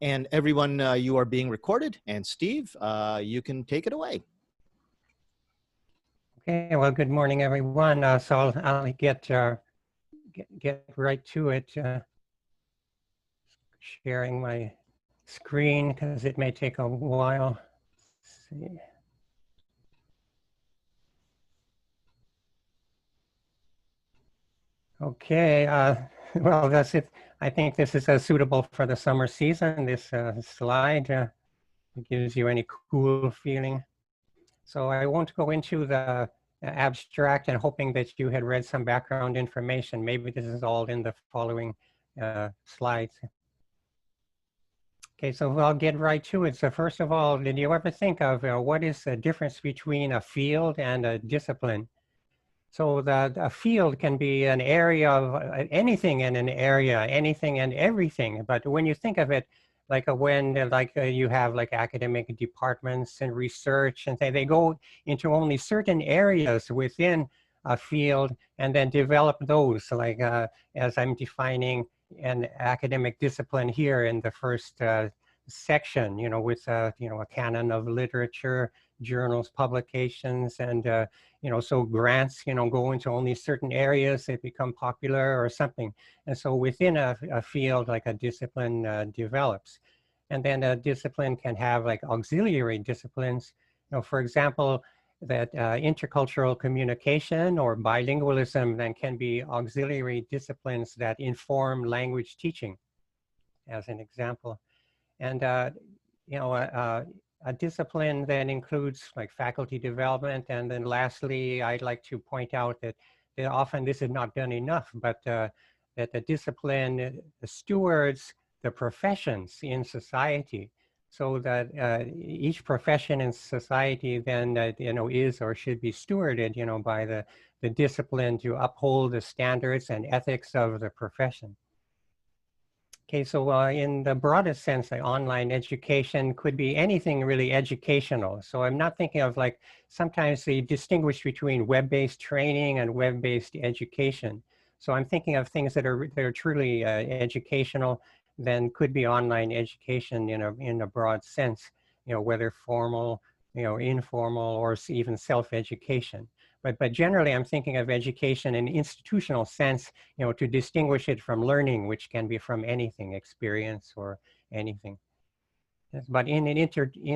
And everyone, you are being recorded. And Steve, you can take it away. Okay, well, good morning, everyone. So I'll get right to it. Sharing my screen because it may take a while. Let's see. Okay, well, that's it. I think this is suitable for the summer season. This slide it gives you any cool feeling. So I won't go into the abstract and hoping that you had read some background information. Maybe this is all in the following slides. Okay, so I'll get right to it. So first of all, did you ever think of what is the difference between a field and a discipline? So a field can be an area of anything in an area, anything and everything. But when you think of it, like when you have like academic departments and research and they go into only certain areas within a field and then develop those, like as I'm defining an academic discipline here in the first section, with a canon of literature, journals, publications, and so grants, go into only certain areas, they become popular or something. And so within a field, like a discipline develops. And then a discipline can have like auxiliary disciplines. For example, that intercultural communication or bilingualism then can be auxiliary disciplines that inform language teaching, as an example. And a discipline then includes like faculty development. And then lastly, I'd like to point out that often this is not done enough, but that the discipline stewards the professions in society, so that each profession in society then is or should be stewarded by the discipline to uphold the standards and ethics of the profession. Okay, so in the broadest sense, like online education could be anything really educational. So I'm not thinking of like, sometimes they distinguish between web-based training and web-based education. So I'm thinking of things that are truly educational, then could be online education in a broad sense, whether formal, informal, or even self-education. But generally, I'm thinking of education in institutional sense, to distinguish it from learning, which can be from anything, experience or anything. But in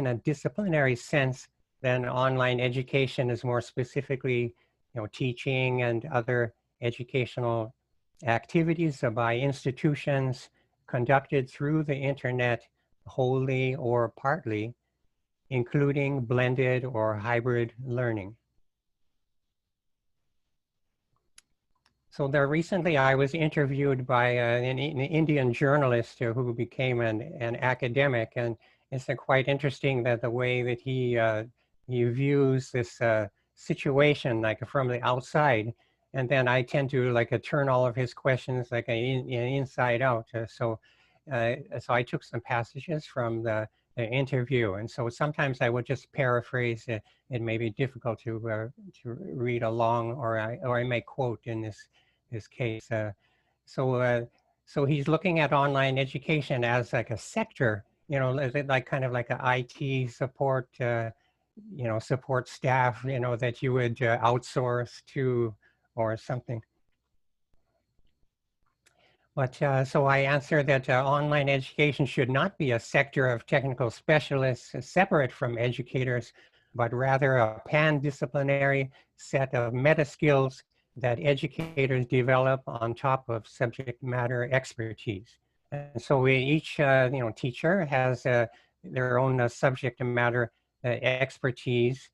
a disciplinary sense, then online education is more specifically, teaching and other educational activities by institutions conducted through the internet, wholly or partly, including blended or hybrid learning. So there recently I was interviewed by an Indian journalist who became an academic, and it's quite interesting that the way that he views this situation like from the outside, and then I tend to turn all of his questions like inside out. So I took some passages from the interview, and so sometimes I would just paraphrase it. It may be difficult to read along, or I may quote in this case. So he's looking at online education as like a sector, like kind of like an IT support, support staff, that you would outsource to or something. But so I answer that online education should not be a sector of technical specialists separate from educators, but rather a pan-disciplinary set of meta skills that educators develop on top of subject matter expertise. And so each teacher has their own subject matter expertise.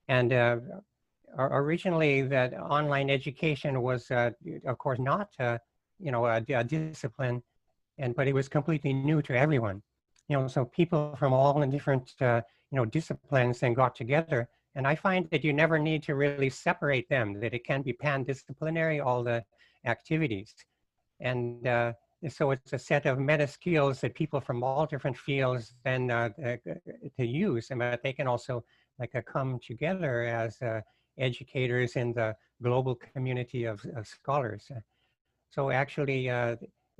And originally that online education was, of course, not a discipline, but it was completely new to everyone. So people from all the different disciplines then got together, and I find that you never need to really separate them, that it can be pan-disciplinary, all the activities. And so it's a set of meta skills that people from all different fields then to use, but they can also come together as educators in the global community of scholars. So actually,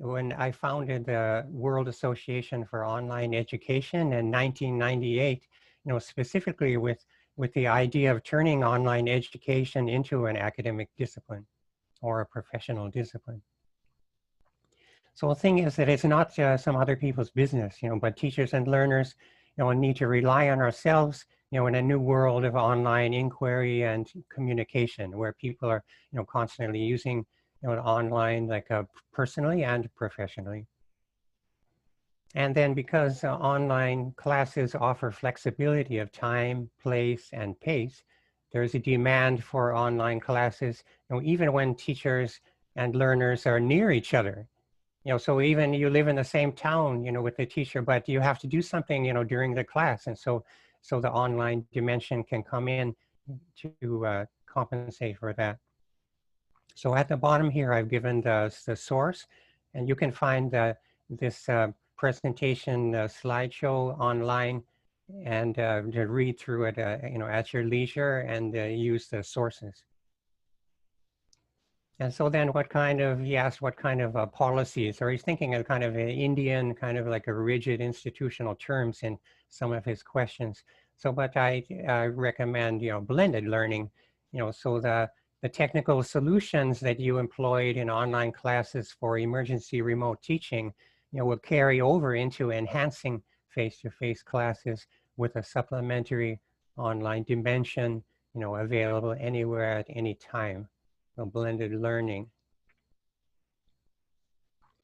when I founded the World Association for Online Education in 1998, specifically with the idea of turning online education into an academic discipline or a professional discipline. So the thing is that it's not some other people's business, but teachers and learners, need to rely on ourselves, in a new world of online inquiry and communication, where people are, constantly using, online, like personally and professionally. And then because online classes offer flexibility of time, place, and pace, there's a demand for online classes, even when teachers and learners are near each other. So even you live in the same town, with the teacher, but you have to do something, during the class. And so the online dimension can come in to compensate for that. So at the bottom here, I've given the source, and you can find this presentation slideshow online and to read through it, at your leisure and use the sources. And so then he asked what kind of policies, or he's thinking of kind of an Indian, kind of like a rigid institutional terms in some of his questions. So, but I recommend, blended learning, so the technical solutions that you employed in online classes for emergency remote teaching, will carry over into enhancing face-to-face classes with a supplementary online dimension, available anywhere at any time. So blended learning.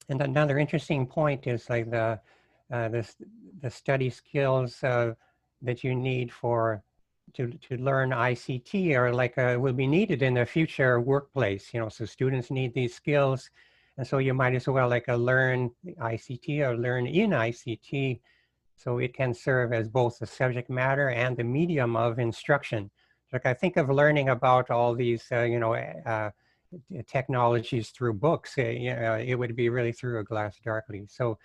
And another interesting point is like the study skills that you need to learn ICT are like will be needed in the future workplace. So students need these skills, and so you might as well like learn ICT or learn in ICT, so it can serve as both the subject matter and the medium of instruction. Like I think of learning about all these technologies through books, it would be really through a glass darkly. So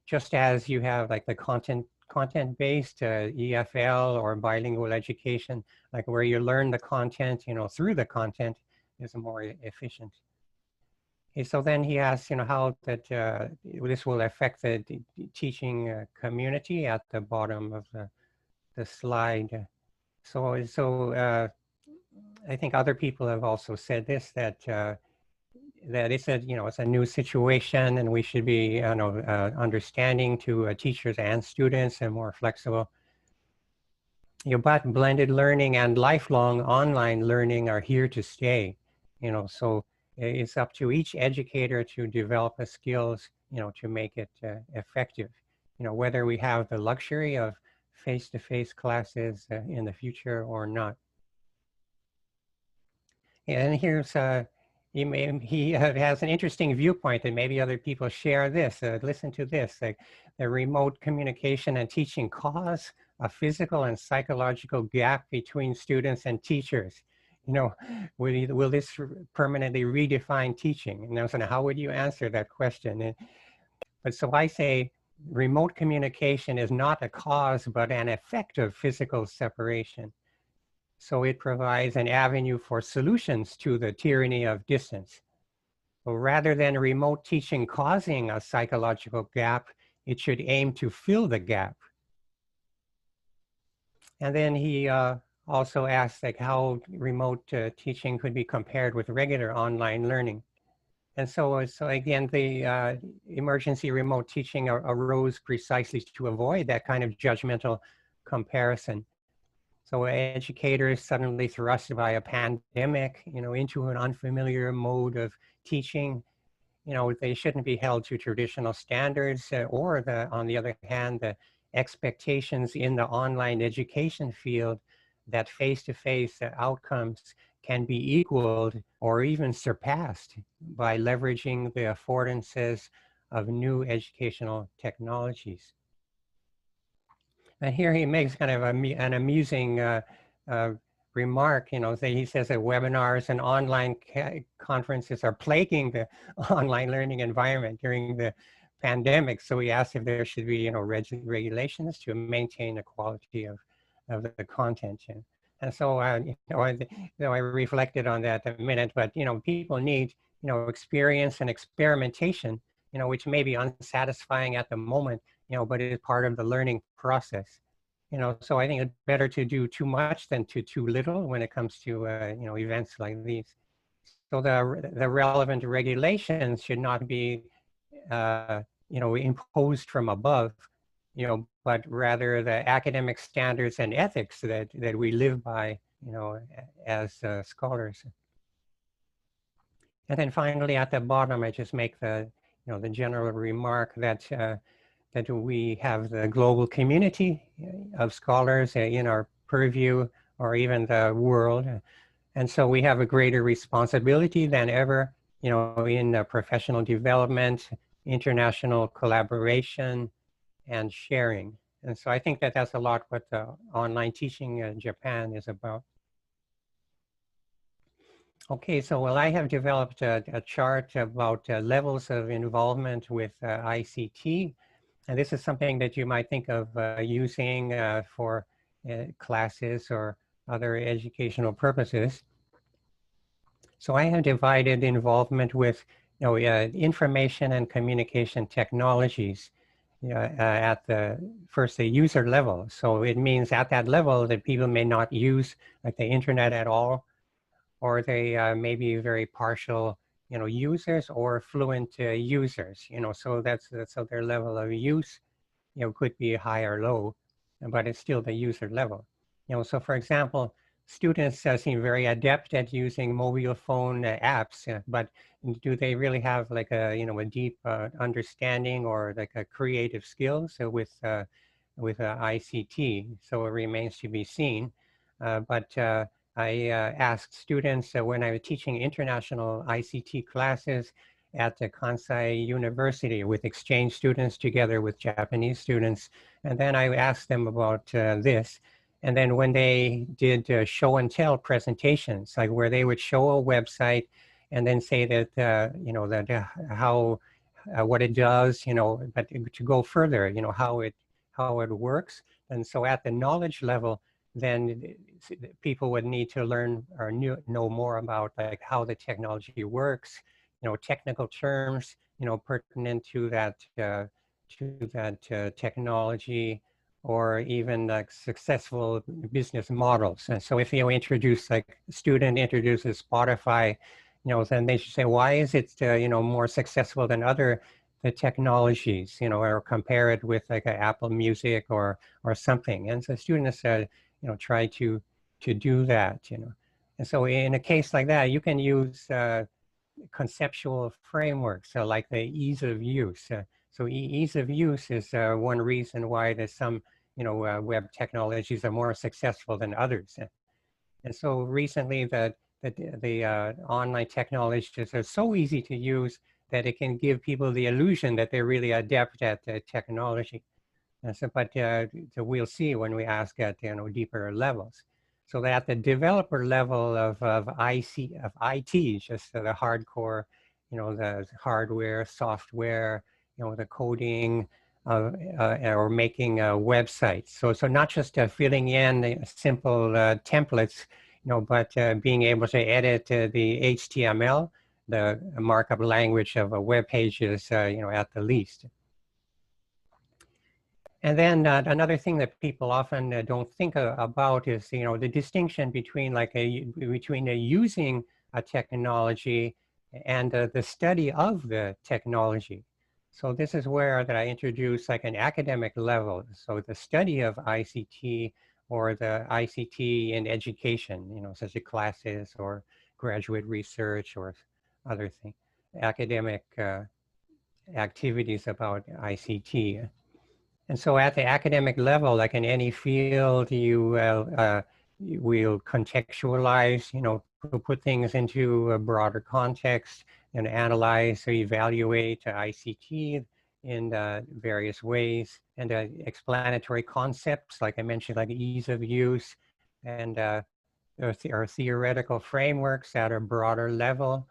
just as you have like the content-based EFL or bilingual education, like where you learn the content, through the content, is more efficient. Okay, so then he asks, how that this will affect the teaching community at the bottom of the slide. So I think other people have also said this, that that it's a new situation, and we should be understanding to teachers and students and more flexible. But blended learning and lifelong online learning are here to stay. So it's up to each educator to develop the skills, to make it effective. Whether we have the luxury of face-to-face classes in the future or not. And here's, he has an interesting viewpoint, and maybe other people share this. Listen to this, like the remote communication and teaching cause a physical and psychological gap between students and teachers. Will this permanently redefine teaching? And so how would you answer that question? But so I say, remote communication is not a cause, but an effect of physical separation. So it provides an avenue for solutions to the tyranny of distance. So rather than remote teaching causing a psychological gap, it should aim to fill the gap. And then he also asked like how remote teaching could be compared with regular online learning. And so again, the emergency remote teaching arose precisely to avoid that kind of judgmental comparison. So educators suddenly thrust by a pandemic, into an unfamiliar mode of teaching, they shouldn't be held to traditional standards or on the other hand, the expectations in the online education field that face-to-face outcomes can be equaled or even surpassed by leveraging the affordances of new educational technologies. And here he makes kind of an amusing remark, he says that webinars and online conferences are plaguing the online learning environment during the pandemic. So he asked if there should be, regulations to maintain the quality of the content. And so, I reflected on that a minute, but, people need experience and experimentation, which may be unsatisfying at the moment, but it is part of the learning process. So I think it's better to do too much than to too little when it comes to, events like these. So the relevant regulations should not be, imposed from above, but rather the academic standards and ethics that we live by, as scholars. And then finally, at the bottom, I just make the, the general remark that that we have the global community of scholars in our purview, or even the world. And so we have a greater responsibility than ever, in professional development, international collaboration, and sharing. And so I think that that's a lot what online teaching in Japan is about. Okay, so well, I have developed a chart about levels of involvement with ICT. And this is something that you might think of using for classes or other educational purposes. So I have divided involvement with information and communication technologies at the first the user level. So it means at that level that people may not use like the internet at all, or they may be very partial users or fluent users. So that's so their level of use could be high or low, but it's still the user level. So for example, students seem very adept at using mobile phone apps, but do they really have like a, a deep understanding or like a creative skills with ICT? So it remains to be seen. But I asked students when I was teaching international ICT classes at the Kansai University with exchange students together with Japanese students. And then I asked them about this. And then when they did show and tell presentations, like where they would show a website and then say that, that how, what it does, but to go further, how it works. And so at the knowledge level, then people would need to learn or know more about like how the technology works, technical terms, pertinent to that technology, or even like successful business models. And so if you introduce, like a student introduces Spotify, then they should say, why is it, more successful than other the technologies, or compare it with like a Apple Music or something. And so students try to do that, And so in a case like that, you can use conceptual frameworks, so like the ease of use. So ease of use is one reason why there's some, web technologies are more successful than others. And so recently the online technologies are so easy to use that it can give people the illusion that they're really adept at technology. So, but so we'll see when we ask at deeper levels. So that at the developer level of IT, just the hardcore, the hardware, software, the coding, or making websites. So not just filling in simple templates, but being able to edit the HTML, the markup language of a web page is, at the least. And then another thing that people often don't think about is, the distinction between using a technology and the study of the technology. So this is where that I introduce like an academic level. So the study of ICT, or the ICT in education, such as classes or graduate research or other things, academic activities about ICT. And so at the academic level, like in any field, you will contextualize, put things into a broader context and analyze or evaluate ICT in various ways, and explanatory concepts, like I mentioned, like ease of use, and or theoretical frameworks at a broader level.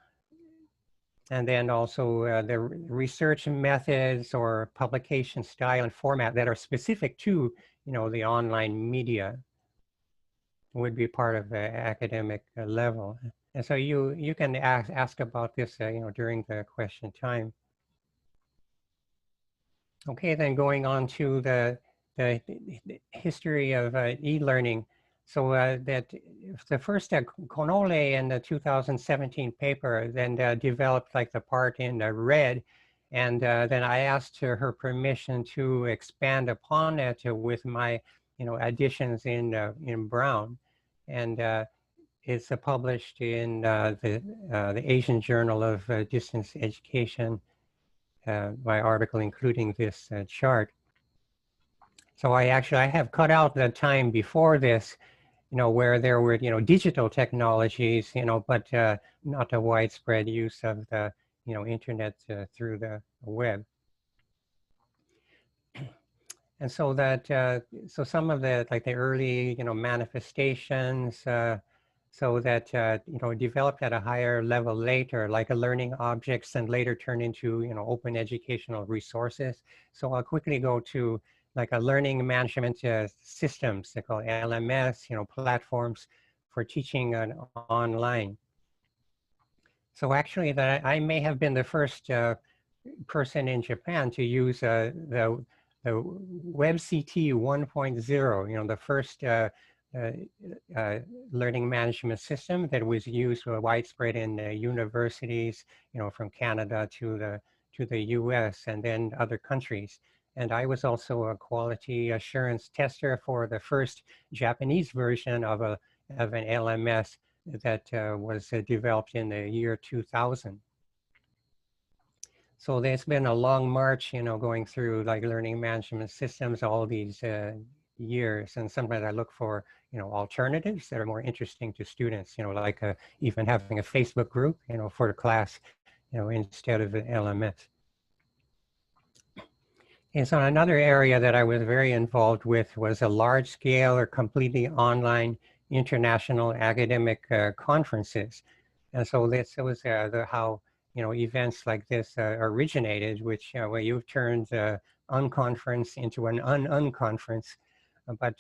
And then also the research methods or publication style and format that are specific to, the online media would be part of the academic level. And so you can ask about this, during the question time. Okay, then going on to the history of e-learning. So that the first Konole in the 2017 paper then developed like the part in red, and then I asked her permission to expand upon it with my additions in brown, and it's published in the Asian Journal of Distance Education, my article including this chart. So I have cut out the time before this, where there were, digital technologies, but not a widespread use of the, internet through the web. And so that, so some of the, like the early, manifestations, so that, developed at a higher level later, like a learning objects and later turn into, open educational resources. So I'll quickly go to like a learning management systems, they call LMS, platforms for teaching online. So actually that I may have been the first person in Japan to use the WebCT 1.0, the first learning management system that was used widespread in universities, from Canada to the US and then other countries. And I was also a quality assurance tester for the first Japanese version of an LMS that was developed in the year 2000. So there's been a long march, going through like learning management systems all these years. And sometimes I look for, alternatives that are more interesting to students, like even having a Facebook group, for the class, instead of an LMS. And so another area that I was very involved with was a large scale or completely online international academic conferences. And so this was how events like this originated, which where you've turned unconference into an unconference. But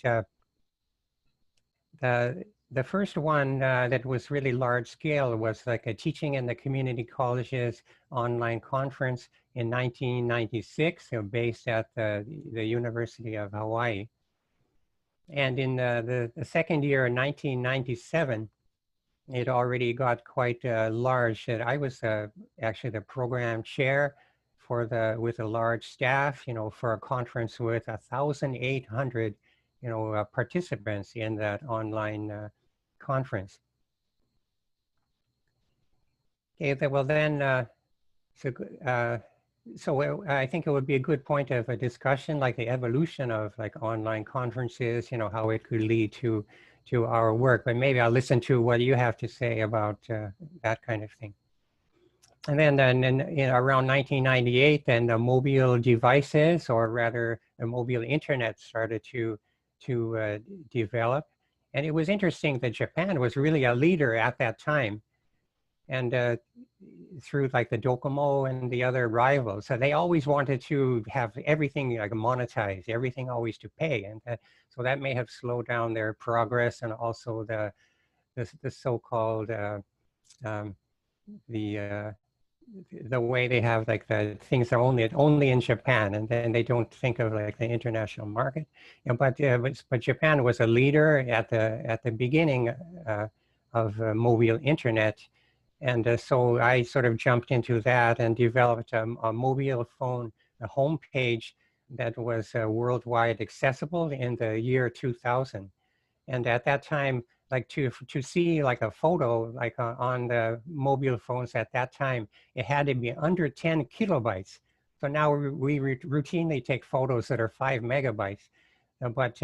the first one that was really large scale was like a teaching in the community colleges online conference in 1996, based at the University of Hawaii. And in the second year, in 1997, it already got quite large. I was actually the program chair for with a large staff, for a conference with 1,800, participants in that online conference. Okay, well then, so I think it would be a good point of a discussion, like the evolution of like online conferences, how it could lead to our work. But maybe I'll listen to what you have to say about that kind of thing. And then around 1998, then the mobile devices, or rather the mobile internet, started to develop. And it was interesting that Japan was really a leader at that time. And through like the Docomo and the other rivals, so they always wanted to have everything like monetized, everything always to pay, and so that may have slowed down their progress, and also the so-called the way they have like the things are only in Japan, and then they don't think of like the international market. But Japan was a leader at the beginning of mobile internet. And so I sort of jumped into that and developed a mobile phone homepage that was worldwide accessible in the year 2000. And at that time, like to see like a photo like on the mobile phones at that time, it had to be under 10 kilobytes. So now we routinely take photos that are 5 megabytes. But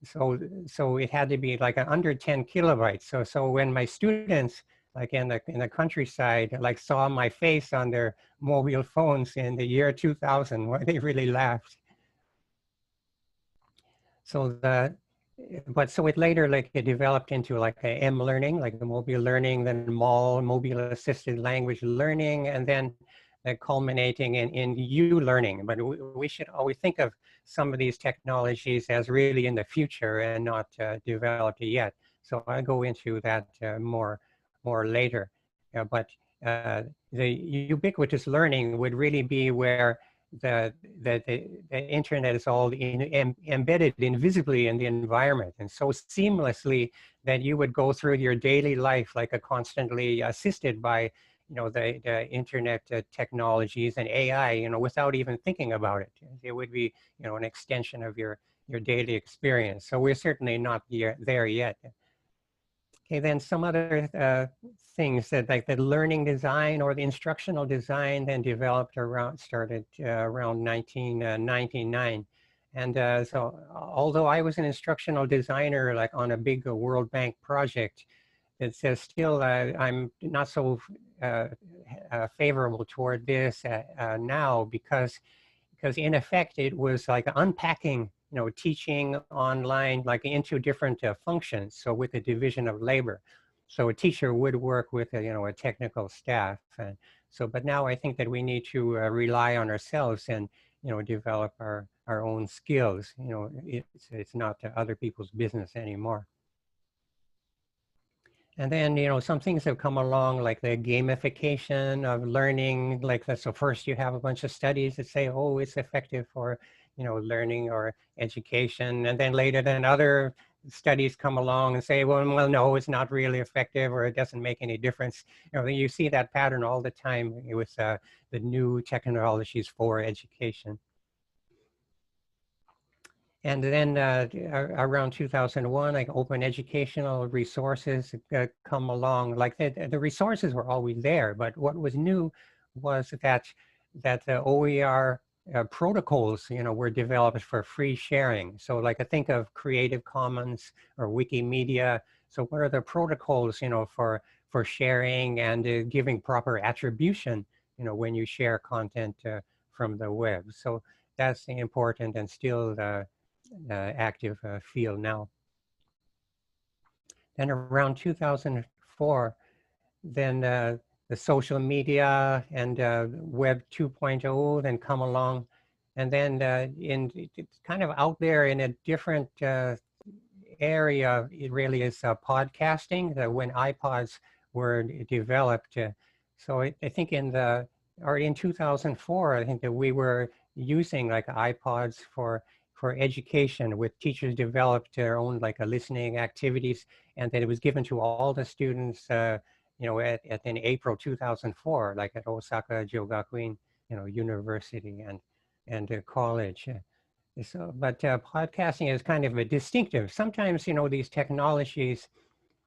so it had to be like under 10 kilobytes. So when my students like in the countryside, like saw my face on their mobile phones in the year 2000, well, they really laughed. So so it later like it developed into like a M-learning, like the mobile learning, then mobile assisted language learning, and then culminating in U-learning. But we should always think of some of these technologies as really in the future and not developed yet. So I go into that more more later. But the ubiquitous learning would really be where the internet is all embedded invisibly in the environment and so seamlessly that you would go through your daily life like a constantly assisted by the internet technologies and AI, without even thinking about it. It would be, an extension of your daily experience. So we're certainly not there yet. Okay, then some other things that like the learning design or the instructional design then developed started around 1999. And so although I was an instructional designer like on a big World Bank project, it's still I'm not so favorable toward this now because in effect it was like unpacking teaching online like into different functions, so with a division of labor. So a teacher would work with a technical staff, and so but now I think that we need to rely on ourselves and develop our own skills. It's not other people's business anymore. And then, some things have come along like the gamification of learning, like that. So first you have a bunch of studies that say, oh, it's effective for, learning or education. And then later then other studies come along and say, well, no, it's not really effective or it doesn't make any difference. You see that pattern all the time with the new technologies for education. And then around 2001, like open educational resources come along. Like the resources were always there, but what was new was that the OER protocols, were developed for free sharing. So like I think of Creative Commons or Wikimedia. So what are the protocols, for sharing and giving proper attribution, when you share content from the web. So that's important and still active field now. Then around 2004, then the social media and Web 2.0 then come along. And then it's kind of out there in a different area, it really is podcasting, when iPods were developed. So I think in 2004, I think that we were using like iPods for education, with teachers developed their own like listening activities, and then it was given to all the students, in April 2004, like at Osaka Jogakuin, university and college. So, but podcasting is kind of a distinctive. Sometimes, these technologies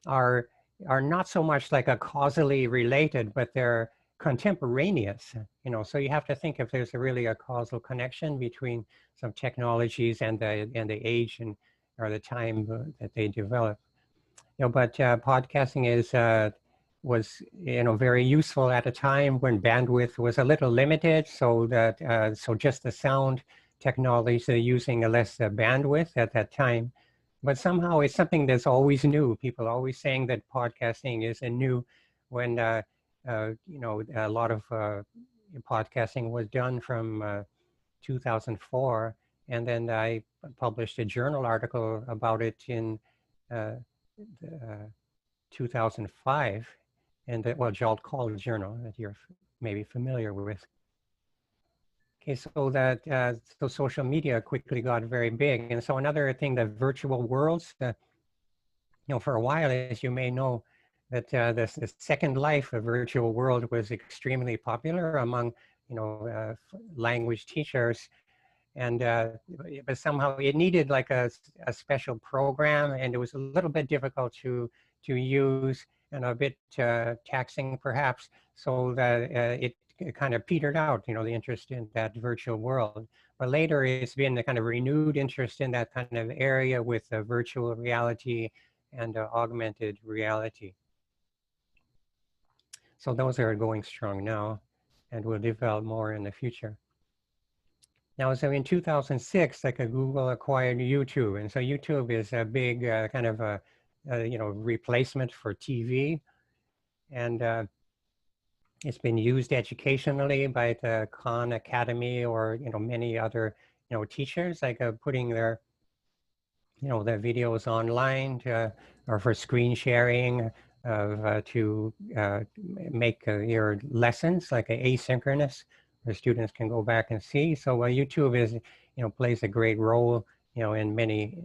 are not so much like a causally related, but they're contemporaneous. So you have to think if there's really a causal connection between some technologies and the age and or the time that they develop. But podcasting was very useful at a time when bandwidth was a little limited, so that so just the sound technologies are using a less bandwidth at that time. But somehow it's something that's always new. People are always saying that podcasting is a new, when a lot of podcasting was done from 2004, and then I published a journal article about it in 2005, and well, Jolt Call Journal that you're maybe familiar with. Okay, so that so social media quickly got very big, and so another thing, the virtual worlds. For a while, as you may know, that the Second Life of virtual world was extremely popular among language teachers, and but somehow it needed like a special program, and it was a little bit difficult to use and a bit taxing perhaps, so that it kind of petered out, the interest in that virtual world. But later it's been a kind of renewed interest in that kind of area with virtual reality and augmented reality. So those are going strong now and will develop more in the future. Now, so in 2006, like Google acquired YouTube, and so YouTube is a big kind of a replacement for TV, and it's been used educationally by the Khan Academy or many other teachers, like putting their videos online or for screen sharing, to make your lessons like asynchronous, where students can go back and see. So YouTube is, plays a great role, in many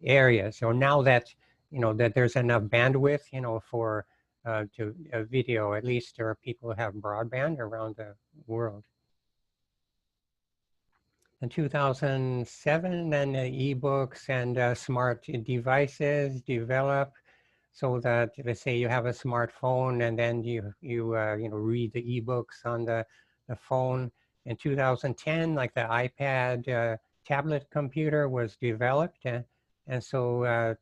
areas. So now that, that there's enough bandwidth, for to video, at least there are people who have broadband around the world. In 2007, then ebooks and smart devices develop, so that, let's say you have a smartphone and then you read the ebooks on the phone. In 2010, like the iPad tablet computer was developed, and so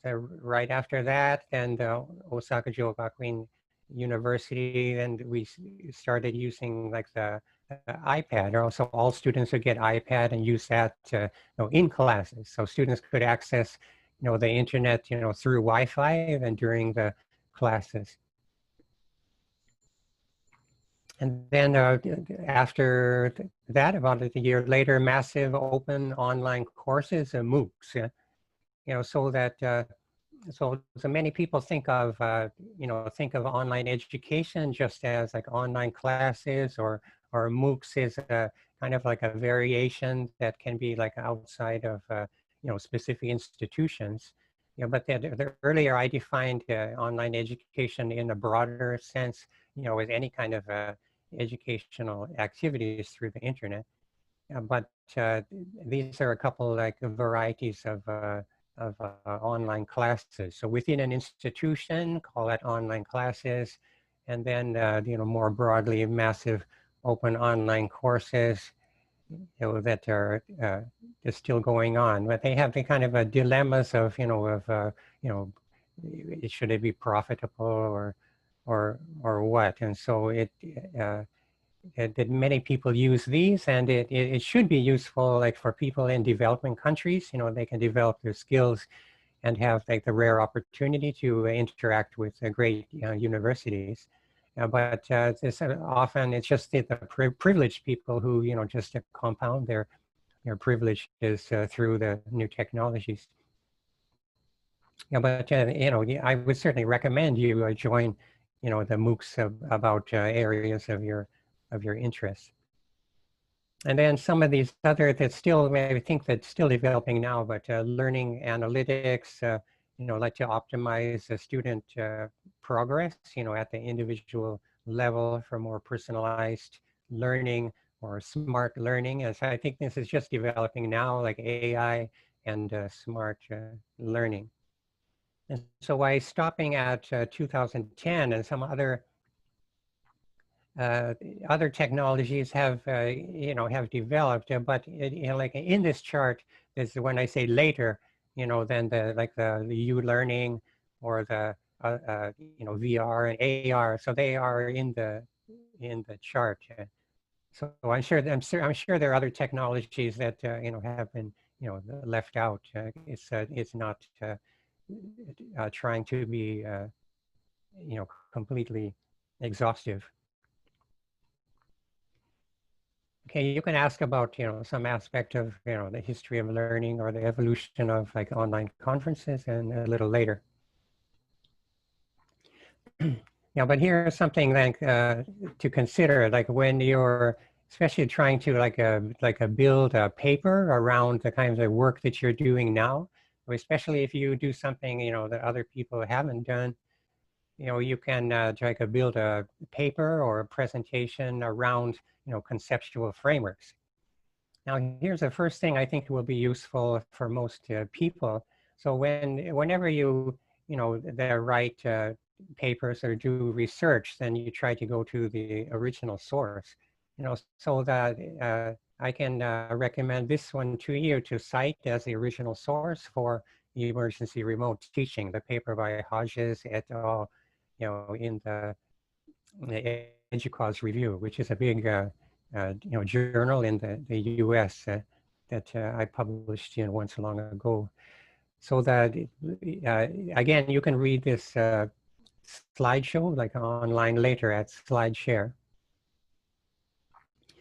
right after that, then the Osaka Jogakuin University, and we started using like the iPad. Also, all students would get iPad and use that in classes, so students could access the internet, through Wi-Fi and during the classes. And then after that, about a year later, massive open online courses, MOOCs, so that so many people think of online education just as like online classes, or MOOCs is kind of like a variation that can be like outside of specific institutions. But the earlier I defined online education in a broader sense, with any kind of educational activities through the internet. But these are a couple like varieties of online classes. So within an institution, call that online classes, and then more broadly, massive open online courses, that are still going on, but they have the kind of dilemmas of should it be profitable or what, and so that many people use these, and it should be useful like for people in developing countries. They can develop their skills and have like the rare opportunity to interact with great universities. But this often it's just the privileged people who just compound their privileges through the new technologies. But I would certainly recommend you join the MOOCs about areas of your interest. And then some of these other that still, I think that's still developing now, but learning analytics, like to optimize the student progress, at the individual level for more personalized learning or smart learning. And so I think this is just developing now, like AI and smart learning. And so by stopping at 2010 and some other technologies have have developed, but like in this chart is when I say later, then the U-learning or the VR and AR, so they are in the chart. So I'm sure there are other technologies that have been left out. It's not trying to be completely exhaustive. Okay, you can ask about some aspect of the history of learning or the evolution of like online conferences, and a little later. Yeah, but here's something like to consider, like when you're especially trying to build a paper around the kinds of work that you're doing now, especially if you do something that other people haven't done. You can try to build a paper or a presentation around conceptual frameworks. Now, here's the first thing I think will be useful for most people. So whenever you write papers or do research, then you try to go to the original source. So that I can recommend this one to you to cite as the original source for emergency remote teaching, the paper by Hodges et al. In the EDUCAUSE Review, which is a big journal in the U.S. That I published once long ago. So that again, you can read this slideshow like online later at SlideShare.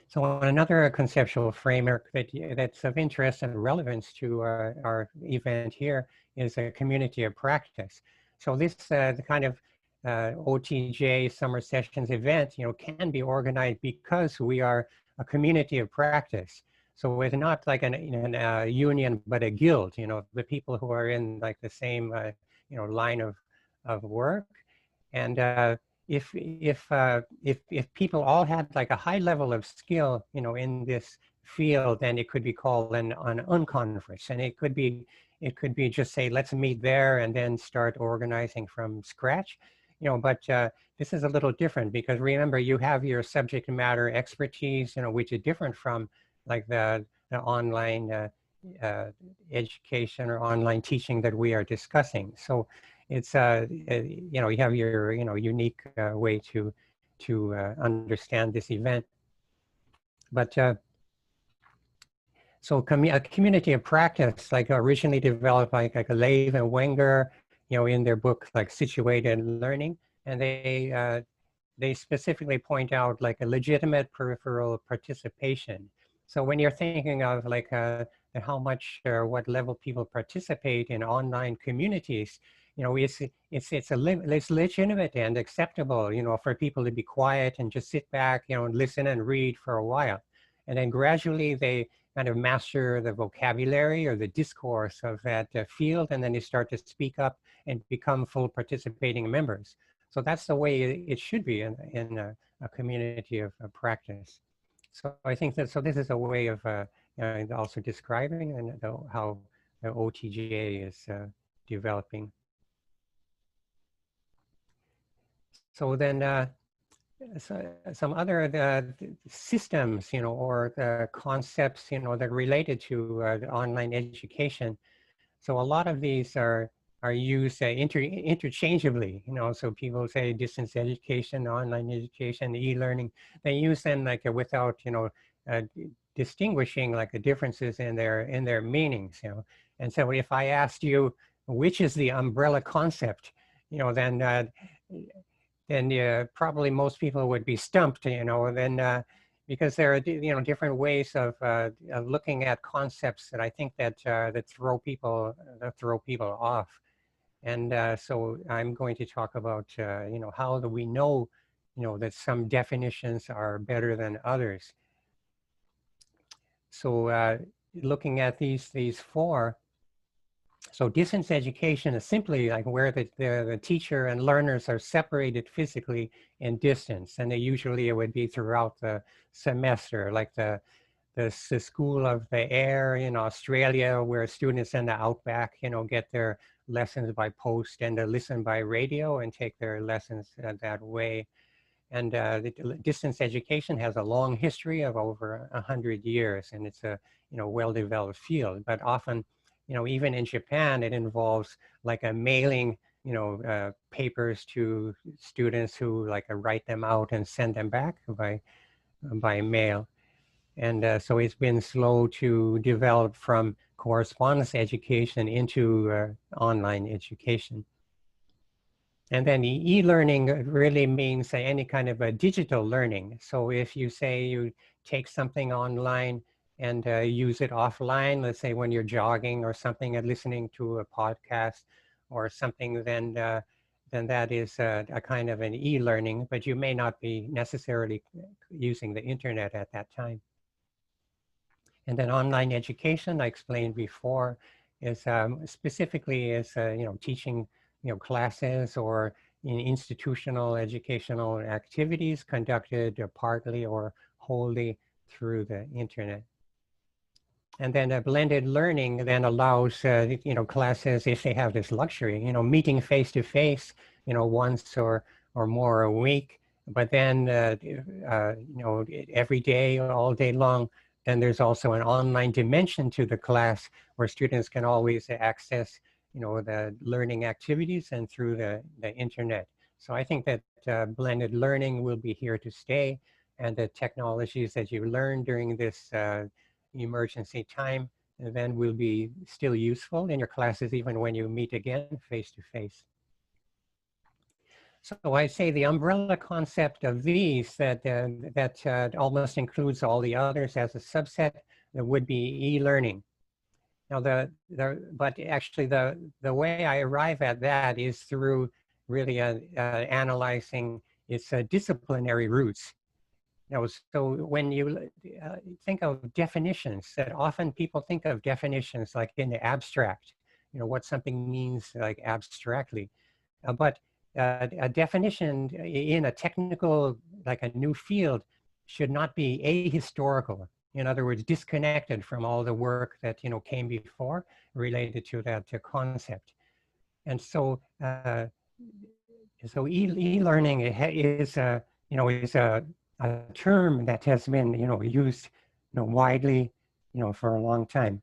So another conceptual framework that's of interest and relevance to our event here is a community of practice. So this the kind of OTJ summer sessions event, can be organized because we are a community of practice. So it's not like a union, but a guild. The people who are in like the same line of work. And if people all had like a high level of skill, in this field, then it could be called an unconference, and it could be just say, let's meet there and then start organizing from scratch. But this is a little different because remember, you have your subject matter expertise, which is different from like the online education or online teaching that we are discussing. So it's you have your unique way to understand this event. But so a community of practice, like originally developed like a Lave and Wenger, in their book like Situated Learning, and they specifically point out like a legitimate peripheral participation. So when you're thinking of like how much or what level people participate in online communities, it's legitimate and acceptable, for people to be quiet and just sit back, and listen and read for a while. And then gradually they kind of master the vocabulary or the discourse of that field, and then they start to speak up and become full participating members. So that's the way it should be in a community of practice. So I think that, so this is a way of also describing and how the OTGA is developing. So then some other systems, or the concepts, that are related to online education. So a lot of these are used interchangeably, so people say distance education, online education, e-learning, they use them like without, distinguishing like the differences in their meanings, And so if I asked you, which is the umbrella concept, then probably most people would be stumped, then because there are different ways of looking at concepts that I think that throw people off. And so I'm going to talk about how do we know that some definitions are better than others. So looking at these four. So distance education is simply like where the teacher and learners are separated physically in distance, and usually it would be throughout the semester, like the School of the Air in Australia, where students in the outback, get their lessons by post and listen by radio and take their lessons that way. And the distance education has a long history of over 100 years, and it's a well-developed field. But often, even in Japan, it involves like a mailing, papers to students who like write them out and send them back by mail. And so it's been slow to develop from correspondence education into online education. And then e-learning really means any kind of a digital learning. So if you say you take something online and use it offline, let's say when you're jogging or something and listening to a podcast or something, then that is a kind of an e-learning, but you may not be necessarily using the internet at that time. And then online education, I explained before, is specifically is teaching classes or in institutional educational activities conducted partly or wholly through the internet. And then blended learning then allows classes, if they have this luxury, meeting face to face, once or more a week, but then every day, all day long. Then there's also an online dimension to the class where students can always access the learning activities and through the internet. So I think that blended learning will be here to stay, and the technologies that you learn during this emergency time then will be still useful in your classes even when you meet again face to face. So I say the umbrella concept of these that almost includes all the others as a subset that would be e-learning. Now but actually the way I arrive at that is through really analyzing its disciplinary roots. So when you think of definitions, that often people think of definitions like in the abstract, what something means like abstractly. But a definition in a technical, like a new field, should not be ahistorical. In other words, disconnected from all the work that came before related to that concept. And so, e-learning is a term that has been used widely for a long time.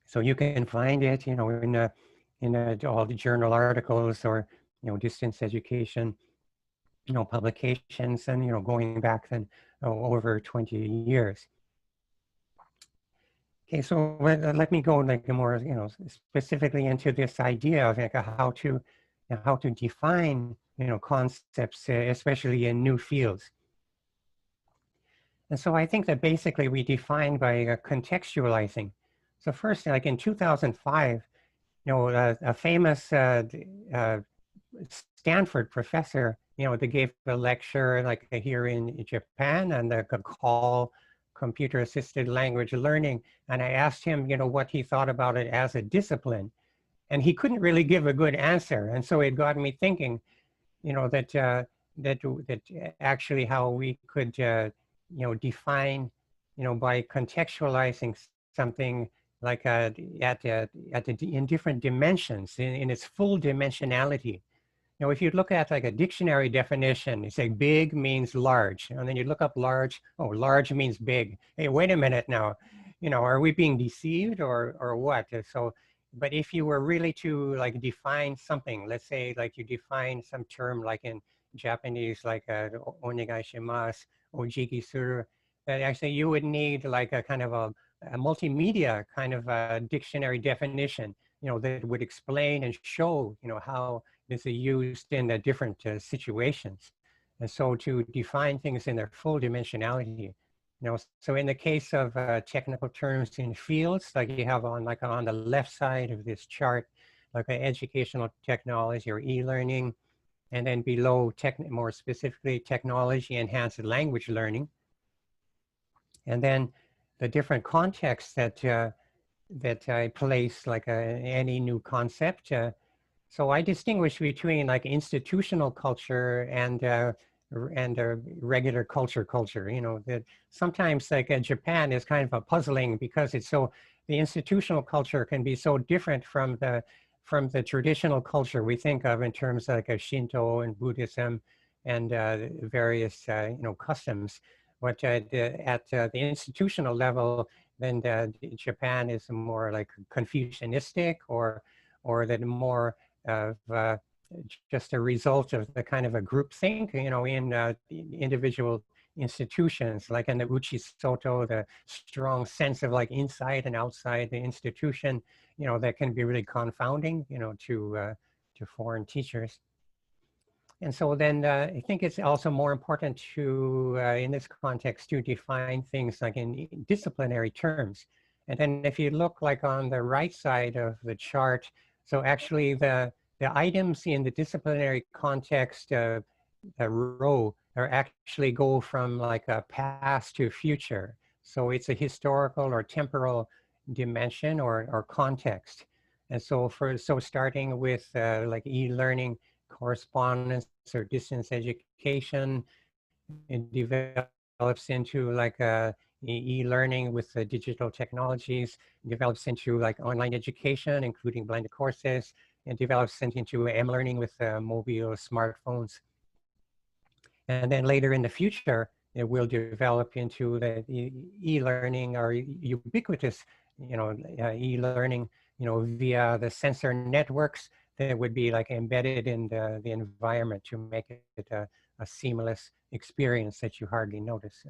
So you can find it in all the journal articles or distance education publications, and going back then over 20 years. Okay, so let me go like more specifically into this idea of like how to define concepts, especially in new fields. And so I think that basically we define by contextualizing. So first, like in 2005, a famous Stanford professor, they gave a lecture like here in Japan, and they could call computer-assisted language learning. And I asked him, what he thought about it as a discipline. And he couldn't really give a good answer. And so it got me thinking, that actually how we could, define, by contextualizing something like in different dimensions, in its full dimensionality. If you look at like a dictionary definition, you say big means large, and then you look up large, oh, large means big. Hey, wait a minute now, are we being deceived or what? So, but if you were really to like define something, let's say like you define some term like in Japanese, like onegai shimasu, ojiki suru, that actually you would need like a kind of a multimedia kind of a dictionary definition, that would explain and show, how this is used in the different situations. And so to define things in their full dimensionality, so in the case of technical terms in fields, like you have on the left side of this chart, like educational technology or e-learning, and then below, more specifically, technology enhanced language learning. And then the different contexts that I place like any new concept. So I distinguish between like institutional culture and regular culture. That sometimes like Japan is kind of puzzling because it's so, the institutional culture can be so different from the traditional culture we think of in terms of like Shinto and Buddhism and various customs. But at the institutional level, then Japan is more like Confucianistic or that more of just a result of the kind of a group think, in individual institutions, like in the Uchisoto, the strong sense of like inside and outside the institution, that can be really confounding, to foreign teachers. And so then I think it's also more important to, in this context, to define things like in disciplinary terms. And then if you look like on the right side of the chart, so actually the items in the disciplinary context row are actually go from like a past to future. So it's a historical or temporal dimension or context. And so starting with like e-learning, correspondence or distance education, it develops into like e-learning with digital technologies, develops into like online education, including blended courses, and develops into m-learning with mobile smartphones. And then later in the future, it will develop into the e-learning or ubiquitous, e-learning, via the sensor networks that would be like embedded in the environment to make it a seamless experience that you hardly notice.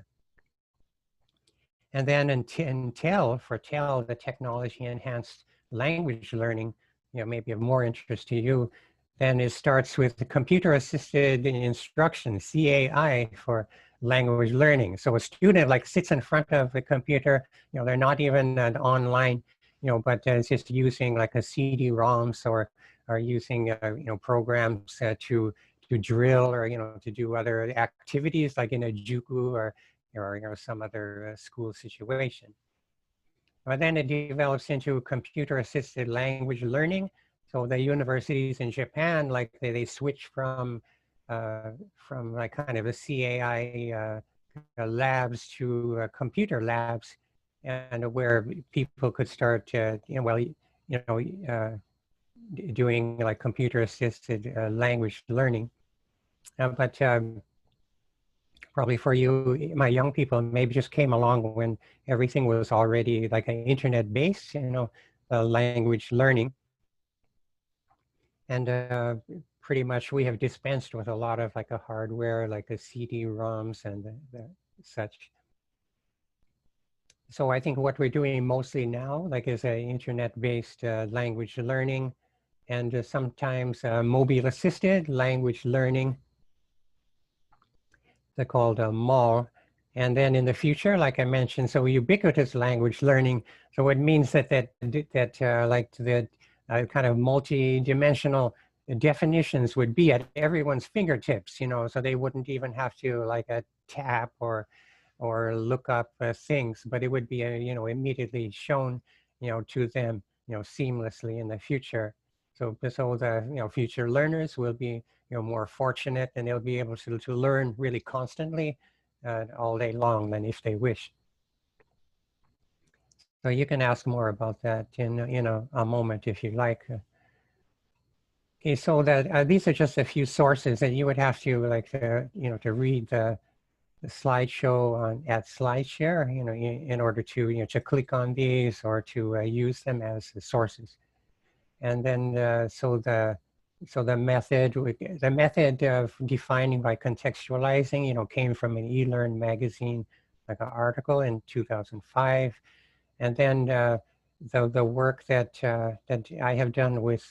And then in TEL, the technology enhanced language learning, maybe of more interest to you, then it starts with the computer assisted instruction, CAI, for language learning. So a student like sits in front of the computer, they're not even online, but it's just using like a CD-ROMs or are using programs to drill or to do other activities like in a juku or some other school situation. But then it develops into computer-assisted language learning. So the universities in Japan, like they switch from like kind of a CAI labs to computer labs, and where people could start, doing like computer-assisted language learning. But probably for you, my young people, maybe just came along when everything was already like an internet-based, language learning. And pretty much we have dispensed with a lot of like a hardware, like a CD-ROMs and such. So I think what we're doing mostly now, like, is a internet-based language learning, and sometimes mobile-assisted language learning. They're called MAL. And then in the future, like I mentioned, so ubiquitous language learning. So it means that like the kind of multi-dimensional definitions would be at everyone's fingertips, so they wouldn't even have to like tap or look up things, but it would be immediately shown to them seamlessly in the future. So the future learners will be more fortunate, and they'll be able to learn really constantly all day long than if they wish. So you can ask more about that in a moment if you like. Okay, so that these are just a few sources that you would have to like to read the slideshow at SlideShare, in order to to click on these or to use them as the sources. And then so the method of defining by contextualizing, came from an eLearn magazine, like an article in 2005. And then the work that I have done with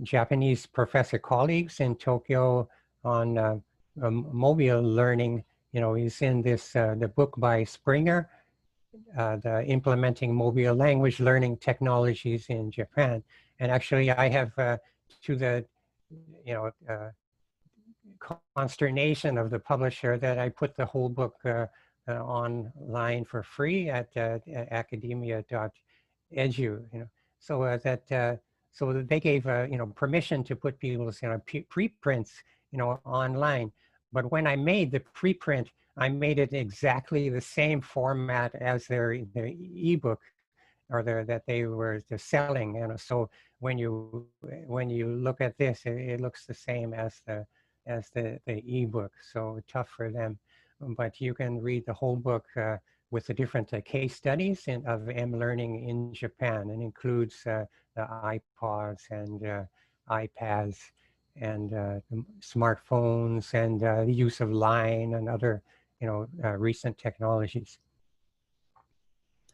Japanese professor colleagues in Tokyo on mobile learning, is in this the book by Springer, the Implementing Mobile Language Learning Technologies in Japan. And actually, I have, to the consternation of the publisher, that I put the whole book online for free at academia.edu. So so that they gave permission to put people's preprints online. But when I made the preprint, I made it exactly the same format as their ebook, or that they were selling. So when you look at this, it looks the same as the ebook. So tough for them. But you can read the whole book with the different case studies of M-learning in Japan, and includes the iPods and iPads and smartphones, and the use of Line and other recent technologies.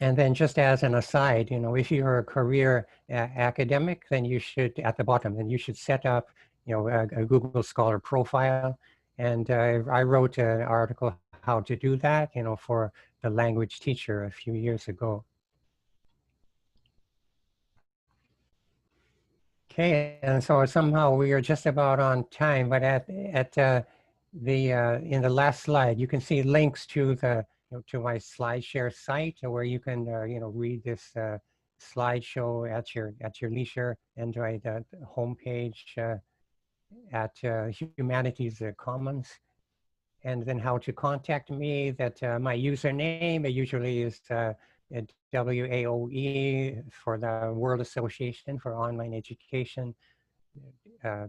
And then, just as an aside, if you're a career academic, then you should, at the bottom, then you should set up a Google Scholar profile. And I wrote an article how to do that, for the language teacher a few years ago. Okay, and so somehow we are just about on time, but at in the last slide, you can see links to the to my SlideShare site, where you can read this slideshow at your leisure. Enjoy the homepage at Humanities Commons. And then how to contact me, that my username usually is WAOE for the World Association for Online Education,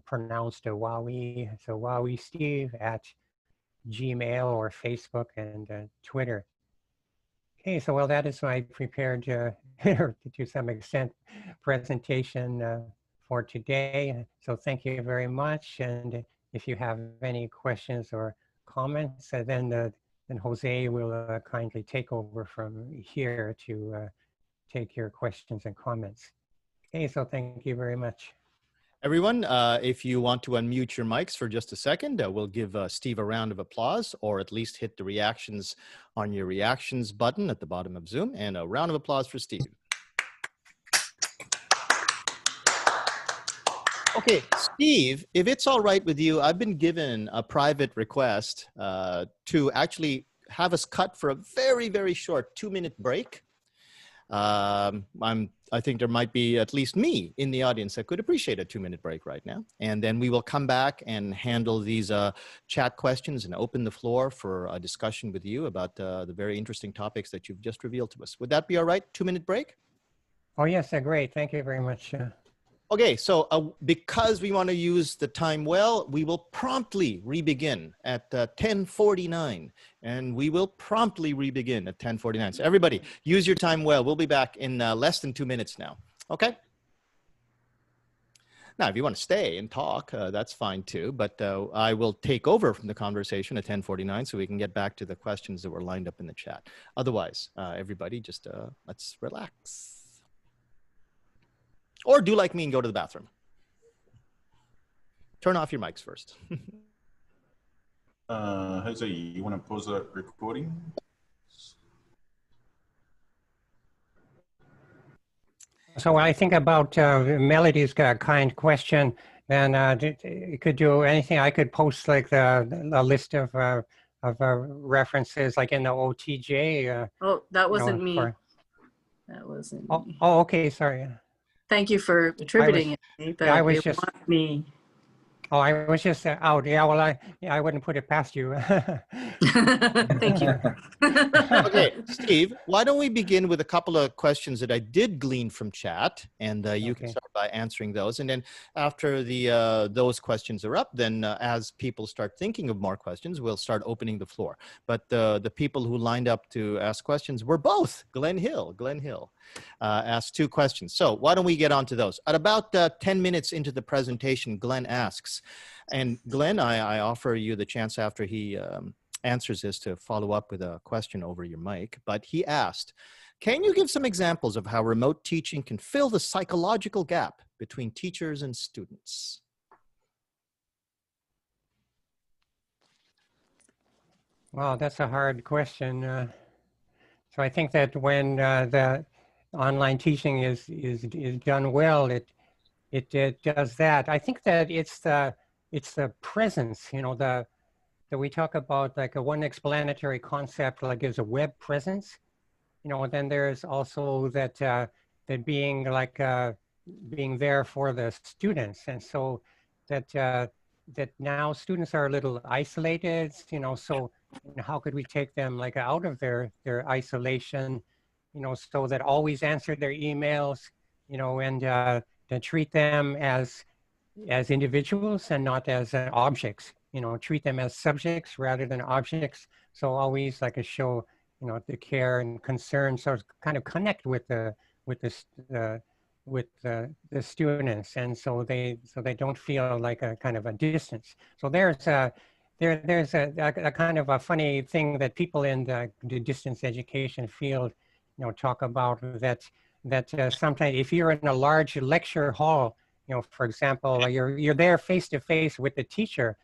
pronounced WAOE. So WAOE Steve at Gmail or Facebook and Twitter. Okay, so well, that is my prepared, to some extent, presentation for today. So thank you very much. And if you have any questions or comments, then Jose will kindly take over from here to take your questions and comments. Okay, so thank you very much. Everyone, if you want to unmute your mics for just a second, we'll give Steve a round of applause, or at least hit the reactions on your reactions button at the bottom of Zoom, and a round of applause for Steve. Okay, Steve, if it's all right with you, I've been given a private request to actually have us cut for a very, very short 2-minute break. I think there might be at least me in the audience that could appreciate a 2-minute break right now. And then we will come back and handle these chat questions and open the floor for a discussion with you about the very interesting topics that you've just revealed to us. Would that be all right? 2-minute break? Oh, yes, great. Thank you very much. Okay, so because we want to use the time well, we will promptly re-begin at 10:49, and we will promptly re-begin at 10:49. So everybody, use your time well. We'll be back in less than 2 minutes now, okay? Now, if you want to stay and talk, that's fine too, but I will take over from the conversation at 10:49 so we can get back to the questions that were lined up in the chat. Otherwise, everybody just let's relax. Or do like me and go to the bathroom. Turn off your mics first. Jose, you want to pause the recording? So when I think about Melody's kind question, then you could do anything. I could post like a list of references, like in the OTJ. Oh, that wasn't me. For... That wasn't Oh, me. oh, okay, sorry. Thank you for attributing it to me, but yeah, I was it just wasn't me. Oh, I was just out. Yeah, well, I wouldn't put it past you. Thank you. Okay, Steve, why don't we begin with a couple of questions that I did glean from chat, and you can start by answering those. And then after those questions are up, then as people start thinking of more questions, we'll start opening the floor. But the people who lined up to ask questions were both Glenn Hill. Glenn Hill asked 2 questions. So why don't we get on to those? At about 10 minutes into the presentation, Glenn asks, and Glenn, I offer you the chance after he answers this to follow up with a question over your mic, but he asked, can you give some examples of how remote teaching can fill the psychological gap between teachers and students? Well, that's a hard question. So I think that when the online teaching is done well, it does that. I think that it's the presence, you know, that we talk about like a one explanatory concept, like is a web presence, you know, and then there's also that that being like being there for the students, and so that that now students are a little isolated, you know, so how could we take them like out of their isolation, you know, so that always answer their emails, you know, and to treat them as individuals and not as objects, you know, treat them as subjects rather than objects. So always like a show, you know, the care and concern, so kind of connect with the students, and so they don't feel like a kind of a distance. So there's a a kind of a funny thing that people in the distance education field, you know, talk about, that sometimes if you're in a large lecture hall, you know, for example, you're there face to face with the teacher,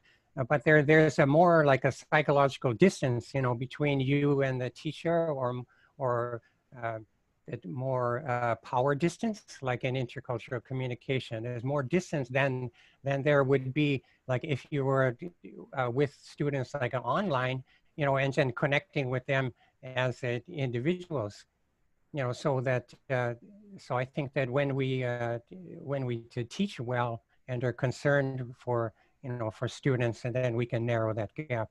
but there's a more like a psychological distance, you know, between you and the teacher, or more power distance, like in intercultural communication. There's more distance than there would be like if you were with students like online, you know, and then connecting with them as individuals, you know, so that so I think that when we teach well and are concerned for, you know, for students, and then we can narrow that gap.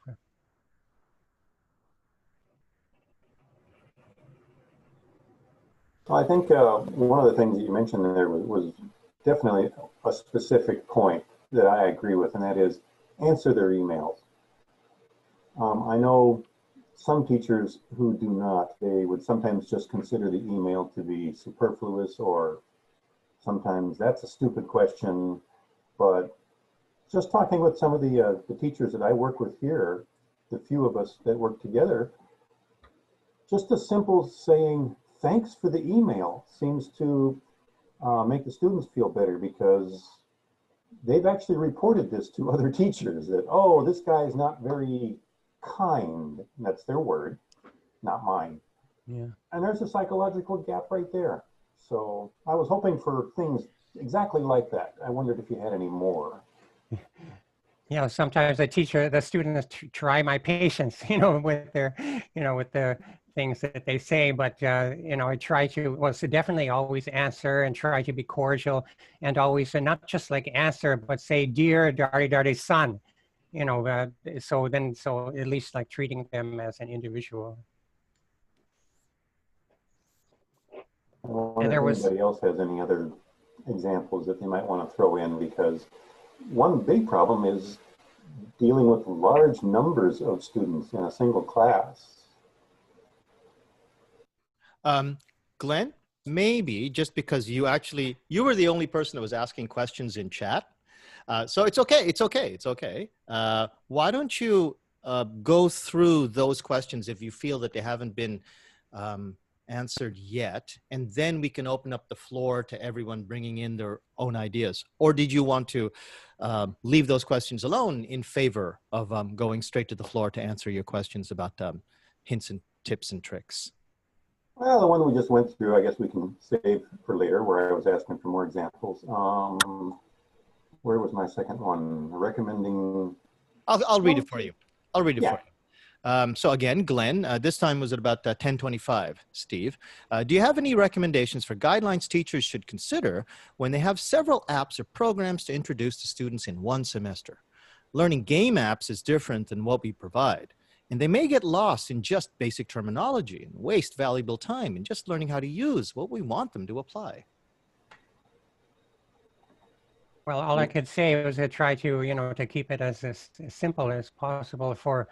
I think one of the things that you mentioned there was definitely a specific point that I agree with, and that is answer their emails. I know some teachers who do not. They would sometimes just consider the email to be superfluous, or sometimes that's a stupid question. But just talking with some of the teachers that I work with here, the few of us that work together, just a simple saying, thanks for the email, seems to make the students feel better, because they've actually reported this to other teachers that, oh, this guy is not very kind. That's their word, not mine. Yeah. And there's a psychological gap right there. So I was hoping for things exactly like that. I wondered if you had any more. You know, sometimes the students try my patience, you know, with their, you know, with the things that they say, but, you know, I try to, well, so definitely always answer and try to be cordial and always, and not just like answer, but say, dear Darty Darty son, you know, so at least like treating them as an individual. I wonder And there if was, anybody else has any other examples that they might want to throw in, because one big problem is dealing with large numbers of students in a single class. Glenn, maybe just because you were the only person that was asking questions in chat. So it's okay. It's okay. It's okay. Why don't you go through those questions if you feel that they haven't been answered yet, and then we can open up the floor to everyone bringing in their own ideas. Or did you want to leave those questions alone in favor of going straight to the floor to answer your questions about hints and tips and tricks? Well, the one we just went through, I guess we can save for later, where I was asking for more examples. Where was my second one? Recommending. I'll read it for you. I'll read it Yeah. for you. So again, Glenn, this time was at about 10:25. Steve, do you have any recommendations for guidelines teachers should consider when they have several apps or programs to introduce to students in one semester? Learning game apps is different than what we provide, and they may get lost in just basic terminology and waste valuable time in just learning how to use what we want them to apply. well, all I could say was to try to, you know, to keep it as simple as possible for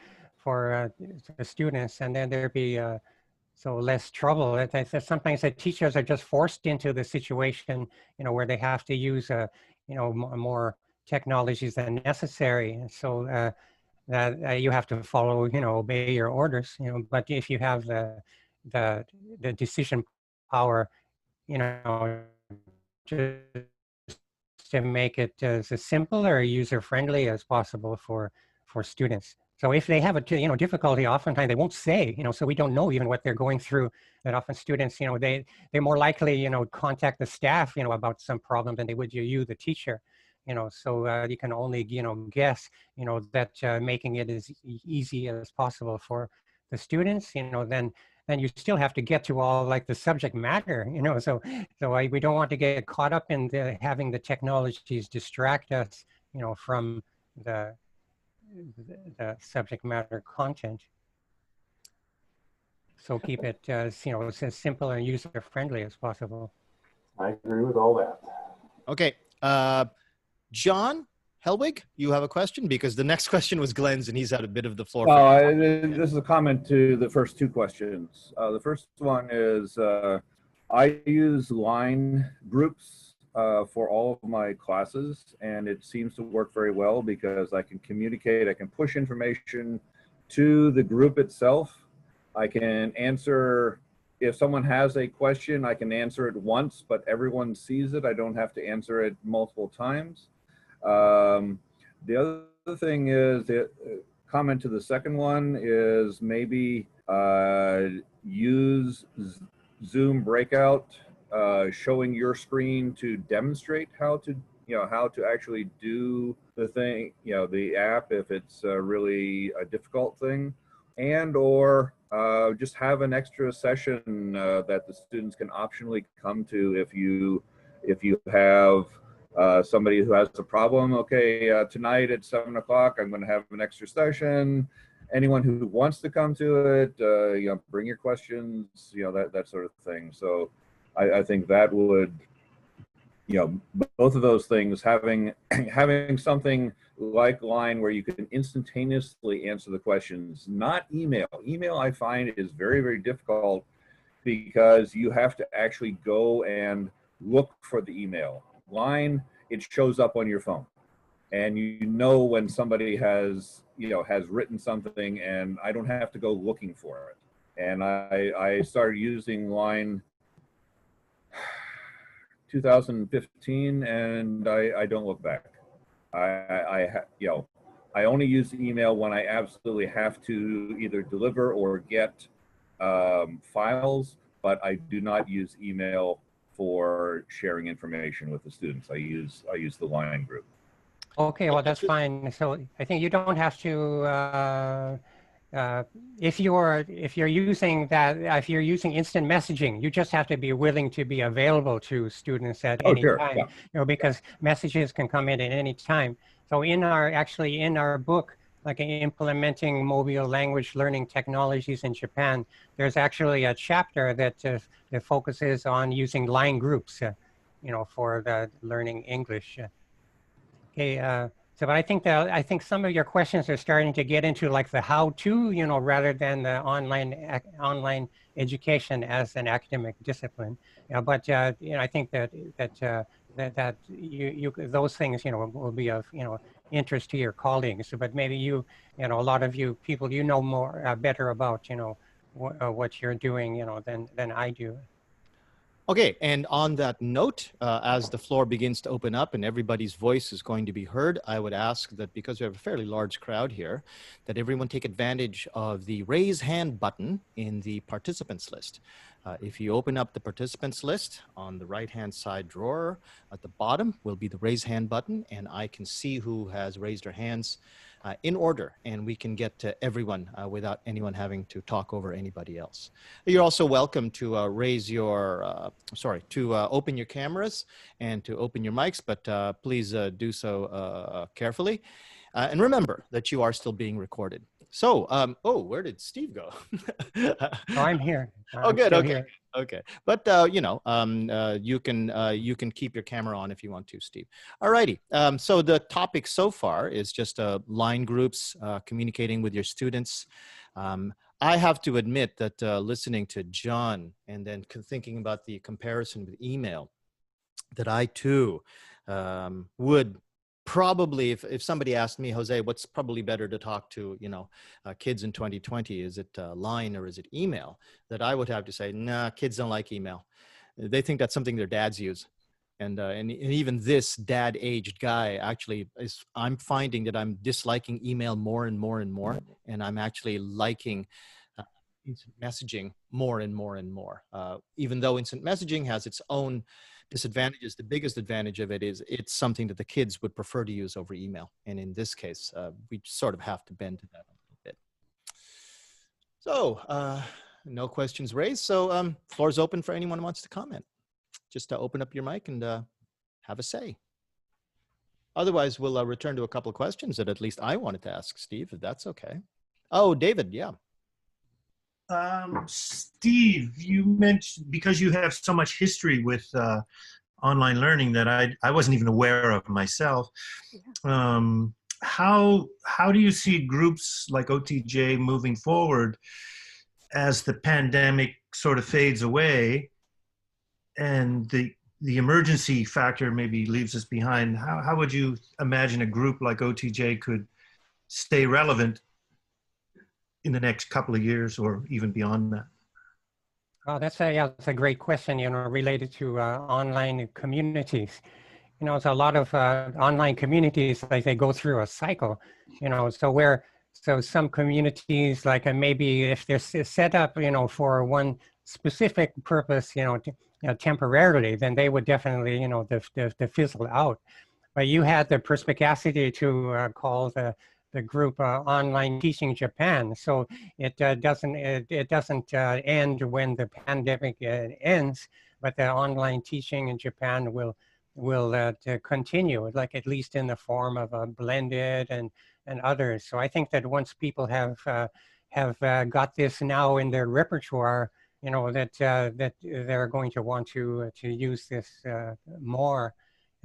the students, and then there'd be so less trouble. Sometimes the teachers are just forced into the situation, you know, where they have to use, you know, more technologies than necessary. And so that you have to follow, you know, obey your orders, you know. But if you have the decision power, you know, just to make it as simple or user-friendly as possible for students. So if they have a, you know, difficulty, oftentimes they won't say, you know, so we don't know even what they're going through. That often students, you know, they're more likely, you know, contact the staff, you know, about some problem than they would you, the teacher, you know. So you can only, you know, guess, you know, that making it as easy as possible for the students, you know, then you still have to get to all like the subject matter, you know. So we don't want to get caught up in having the technologies distract us, you know, from the subject matter content. So keep it as, you know, as simple and user friendly as possible. I agree with all that. Okay. John Helwig, you have a question? Because the next question was Glenn's and he's had a bit of the floor. This is a comment to the first two questions. The first one is I use line groups for all of my classes, and it seems to work very well because I can communicate, I can push information to the group itself. I can answer, if someone has a question, I can answer it once, but everyone sees it. I don't have to answer it multiple times. The other thing is, comment to the second one is maybe use Zoom breakout, showing your screen to demonstrate how to, you know, how to actually do the thing, you know, the app if it's really a difficult thing, and or just have an extra session that the students can optionally come to if you have somebody who has a problem. Okay, tonight at 7 o'clock, I'm going to have an extra session. Anyone who wants to come to it, you know, bring your questions, you know, that sort of thing. So I think that would, you know, both of those things, having something like Line where you can instantaneously answer the questions, not email. Email, I find, is very, very difficult because you have to actually go and look for the email. Line, it shows up on your phone, and you know when somebody has, you know, has written something, and I don't have to go looking for it. And I started using Line 2015, and I don't look back. You know, I only use email when I absolutely have to either deliver or get files, but I do not use email for sharing information with the students. I use the line group. Okay, well, that's fine. So I think you don't have to, if you're using that, if you're using instant messaging, you just have to be willing to be available to students at any Sure. time, Yeah. you know, because messages can come in at any time. So in our book, like implementing mobile language learning technologies in Japan, there's actually a chapter that focuses on using line groups, you know, for the learning English. Okay, so but I think some of your questions are starting to get into like the how-to, you know, rather than the online education as an academic discipline. But you know, I think that those things, you know, will be of, you know, interest to your colleagues. But maybe you know, a lot of you people, you know more better about, you know, what you're doing, you know, than I do. Okay, and on that note, as the floor begins to open up and everybody's voice is going to be heard, I would ask that because we have a fairly large crowd here, that everyone take advantage of the raise hand button in the participants list. If you open up the participants list on the right-hand side drawer, at the bottom will be the raise hand button, and I can see who has raised their hands in order, and we can get to everyone without anyone having to talk over anybody else. You're also welcome to raise your, open your cameras and to open your mics, but please do so carefully. And remember that you are still being recorded. So, where did Steve go? Oh, I'm here. Oh, good. Okay. Here. Okay. But, you know, you can keep your camera on if you want to, Steve. All righty. So the topic so far is just line groups, communicating with your students. I have to admit that listening to John and then thinking about the comparison with email, that I too would probably, if somebody asked me, Jose, what's probably better to talk to, you know, kids in 2020, is it line or is it email? That I would have to say, nah, kids don't like email. They think that's something their dads use. And even this dad-aged guy actually is, I'm finding that I'm disliking email more and more and more. And I'm actually liking instant messaging more and more and more. Even though instant messaging has its own disadvantages, the biggest advantage of it is it's something that the kids would prefer to use over email. And in this case, we sort of have to bend to that a little bit. So no questions raised. So floor is open for anyone who wants to comment. Just to open up your mic and have a say. Otherwise, we'll return to a couple of questions that at least I wanted to ask Steve, if that's okay. Oh, David, yeah. Steve, you mentioned, because you have so much history with online learning that I wasn't even aware of myself. How do you see groups like OTJ moving forward as the pandemic sort of fades away and the emergency factor maybe leaves us behind? How would you imagine a group like OTJ could stay relevant in the next couple of years or even beyond that? Oh, that's a great question, you know, related to online communities. You know, it's a lot of online communities, like they go through a cycle, you know, so some communities, like maybe if they're set up, you know, for one specific purpose, you know, temporarily, then they would definitely, you know, the fizzle out. But you had the perspicacity to call the group Online Teaching Japan. So it doesn't end when the pandemic ends, but the online teaching in Japan will continue, like at least in the form of a blended and others. So I think that once people have got this now in their repertoire, you know, that they're going to want to use this more.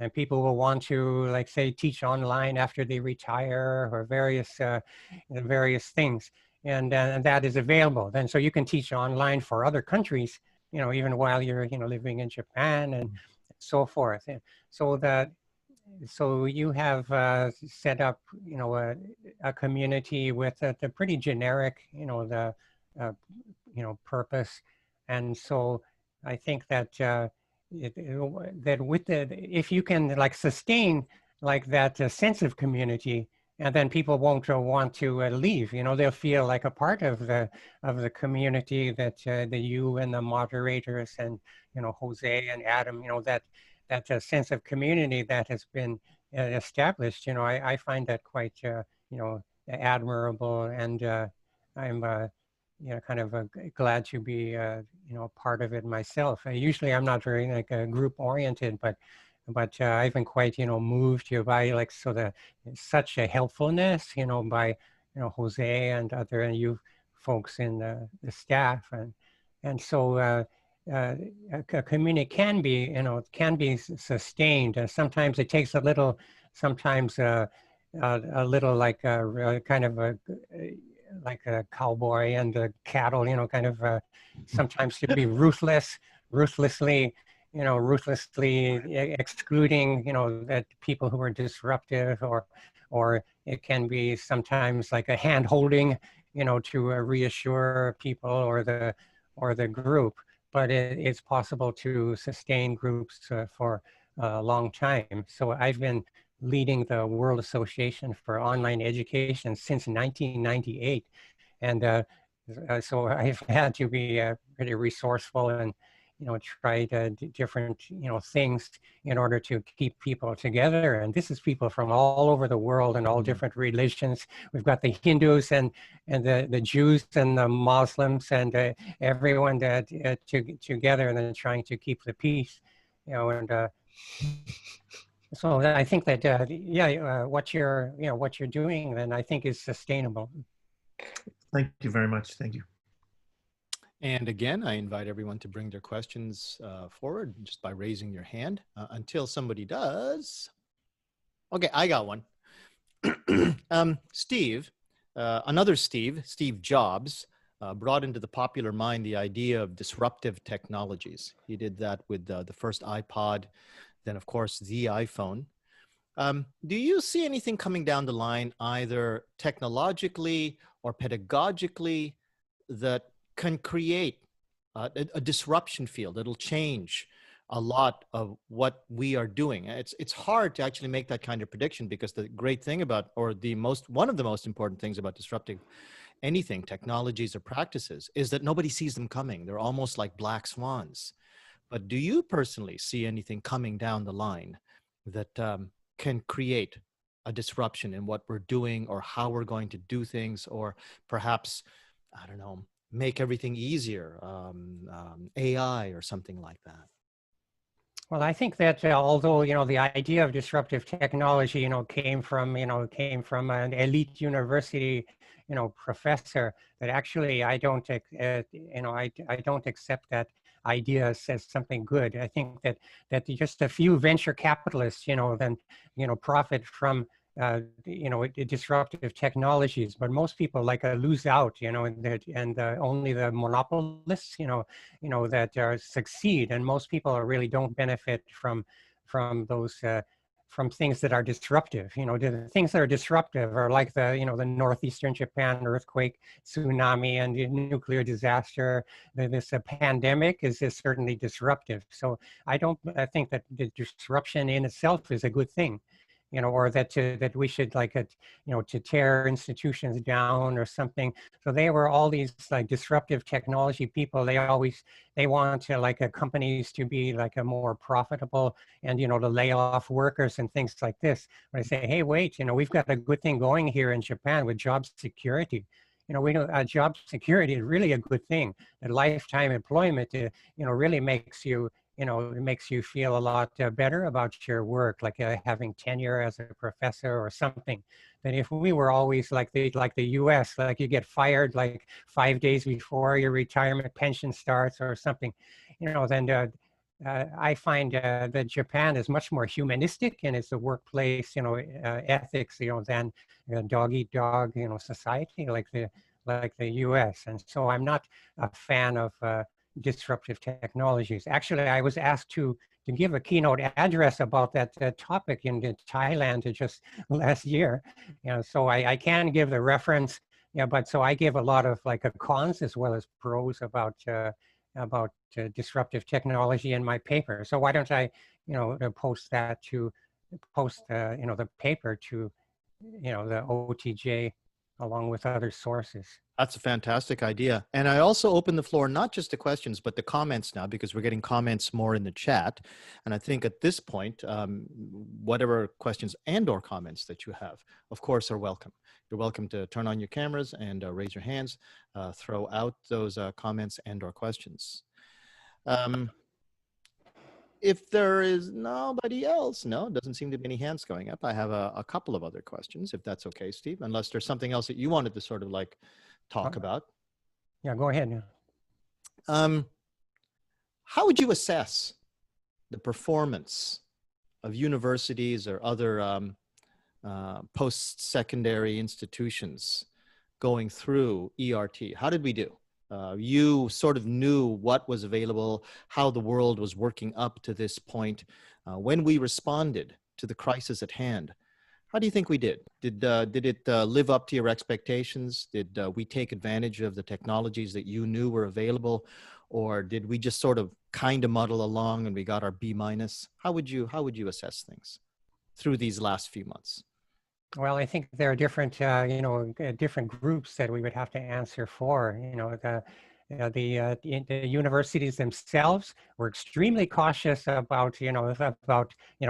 And people will want to, like, say, teach online after they retire, or various things, and that is available. Then, so you can teach online for other countries, you know, even while you're, you know, living in Japan and so forth. And so you have set up, you know, a community with a pretty generic, you know, you know, purpose, and so I think that. That with if you can like sustain like that sense of community, and then people won't want to leave. You know, they'll feel like a part of the community that you and the moderators and, you know, Jose and Adam, you know, that sense of community that has been established. You know, I find that quite you know, admirable, and I'm you know, kind of glad to be you know, part of it myself. Usually I'm not very like group oriented, but I've been quite, you know, moved by like such a helpfulness, you know, by, you know, Jose and other and you folks in the staff, and so a community can be, you know, can be sustained. Sometimes it takes a little, sometimes a little like a kind of a like a cowboy and a cattle, you know, kind of sometimes to be ruthlessly, you know, ruthlessly excluding, you know, that people who are disruptive, or it can be sometimes like a hand holding, you know, to reassure people or the group. But it's possible to sustain groups for a long time. So I've been leading the World Association for Online Education since 1998. And so I've had to be pretty resourceful and, you know, try different, you know, things in order to keep people together. And this is people from all over the world and all different religions. We've got the Hindus and the Jews and the Muslims and everyone together, and then trying to keep the peace, you know, and so I think that what you're, you know, what you're doing then I think is sustainable. Thank you very much. Thank you. And again, I invite everyone to bring their questions forward just by raising your hand until somebody does. Okay, I got one. Steve, another Steve Jobs, brought into the popular mind the idea of disruptive technologies. He did that with the first iPod, then of course the iPhone. Do you see anything coming down the line, either technologically or pedagogically, that can create a disruption field that'll change a lot of what we are doing? It's hard to actually make that kind of prediction, because the great thing about, or one of the most important things about disrupting anything, technologies or practices, is that nobody sees them coming. They're almost like black swans. But do you personally see anything coming down the line that can create a disruption in what we're doing or how we're going to do things, or perhaps, I don't know, make everything easier, AI or something like that? Well, I think that although, you know, the idea of disruptive technology, you know, came from an elite university, you know, professor, that actually I don't, you know, I don't accept that idea as something good. I think that just a few venture capitalists, you know, then, you know, profit from you know, disruptive technologies, but most people like lose out, you know, and only the monopolists, you know, that succeed, and most people really don't benefit from those from things that are disruptive. You know, the things that are disruptive are like the, you know, the northeastern Japan earthquake, tsunami, and the nuclear disaster. This pandemic is certainly disruptive. So I think that the disruption in itself is a good thing, you know, or that we should like you know, to tear institutions down or something. So they were all these like disruptive technology people. They want to like companies to be like a more profitable, and, you know, to lay off workers and things like this. But I say, hey, wait, you know, we've got a good thing going here in Japan with job security. You know, we know job security is really a good thing. And lifetime employment, you know, really makes you, you know, it makes you feel a lot better about your work, like having tenure as a professor or something. That if we were always like the US, like you get fired like 5 days before your retirement pension starts or something, you know, then I find that Japan is much more humanistic in its workplace, you know, ethics, you know, than dog eat dog, you know, society like the US. And so I'm not a fan of disruptive technologies. Actually, I was asked to give a keynote address about that topic in Thailand just last year. You know, so I can give the reference, yeah, but so I give a lot of like cons as well as pros about disruptive technology in my paper. So why don't I, you know, post you know, the paper to the OTJ along with other sources. That's a fantastic idea. And I also open the floor, not just to questions, but the comments now, because we're getting comments more in the chat. And I think at this point, whatever questions and or comments that you have, of course, are welcome. You're welcome to turn on your cameras and raise your hands, throw out those comments and or questions. If there is nobody else, no, doesn't seem to be any hands going up. I have a couple of other questions, if that's okay, Steve, unless there's something else that you wanted to sort of like talk about. Yeah, go ahead. How would you assess the performance of universities or other post-secondary institutions going through ERT? How did we do? You sort of knew what was available, how the world was working up to this point. When we responded to the crisis at hand, how do you think we did? Did it live up to your expectations? Did we take advantage of the technologies that you knew were available? Or did we just sort of kind of muddle along and we got our B-? How would you assess things through these last few months? Well, I think there are different, different groups that we would have to answer for. The universities themselves were extremely cautious about,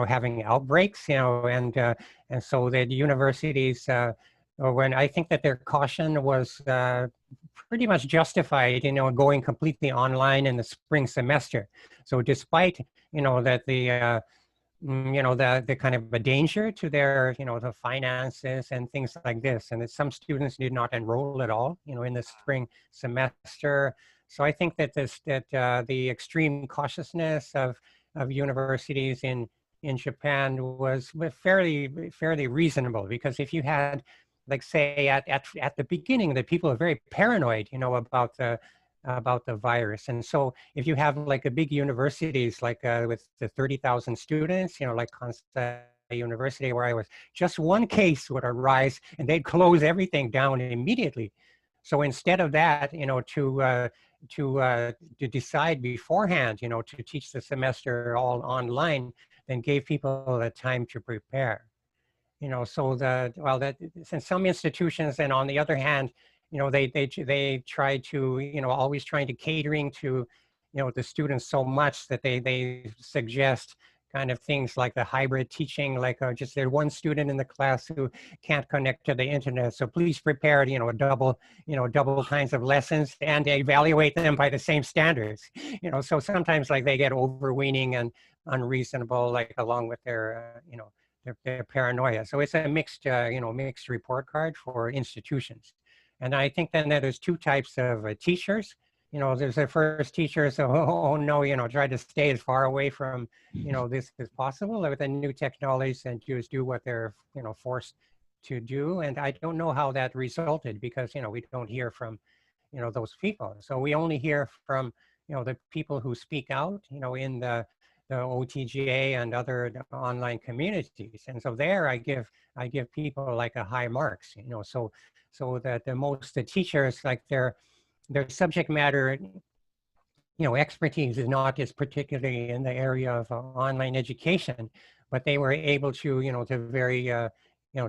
having outbreaks, and so the universities, when I think that their caution was pretty much justified, going completely online in the spring semester. So despite, that the kind of a danger to their, the finances and things like this, and that some students did not enroll at all, in the spring semester. So I think that the extreme cautiousness of universities in Japan was fairly reasonable, because if you had, like, say at the beginning, that people are very paranoid, about the virus. And so if you have like a big universities, like with the 30,000 students, like Kansai University where I was, just one case would arise and they'd close everything down immediately. So instead of that, to decide beforehand, to teach the semester all online, then gave people the time to prepare. Since some institutions, and on the other hand, they try to, always trying to catering to, the students so much that they suggest kind of things like the hybrid teaching, like just there's one student in the class who can't connect to the internet. So please prepare, double kinds of lessons and evaluate them by the same standards. So sometimes like they get overweening and unreasonable, like along with their, their paranoia. So it's a mixed, mixed report card for institutions. And I think then that there's two types of teachers. There's the first teachers, so, oh no, try to stay as far away from, this as possible with the new technologies and just do what they're, forced to do. And I don't know how that resulted, because, we don't hear from, those people. So we only hear from, the people who speak out, in the OTGA and other online communities. And so there I give people like a high marks, so that the teachers, like their subject matter, expertise is not just particularly in the area of online education, but they were able to, to very,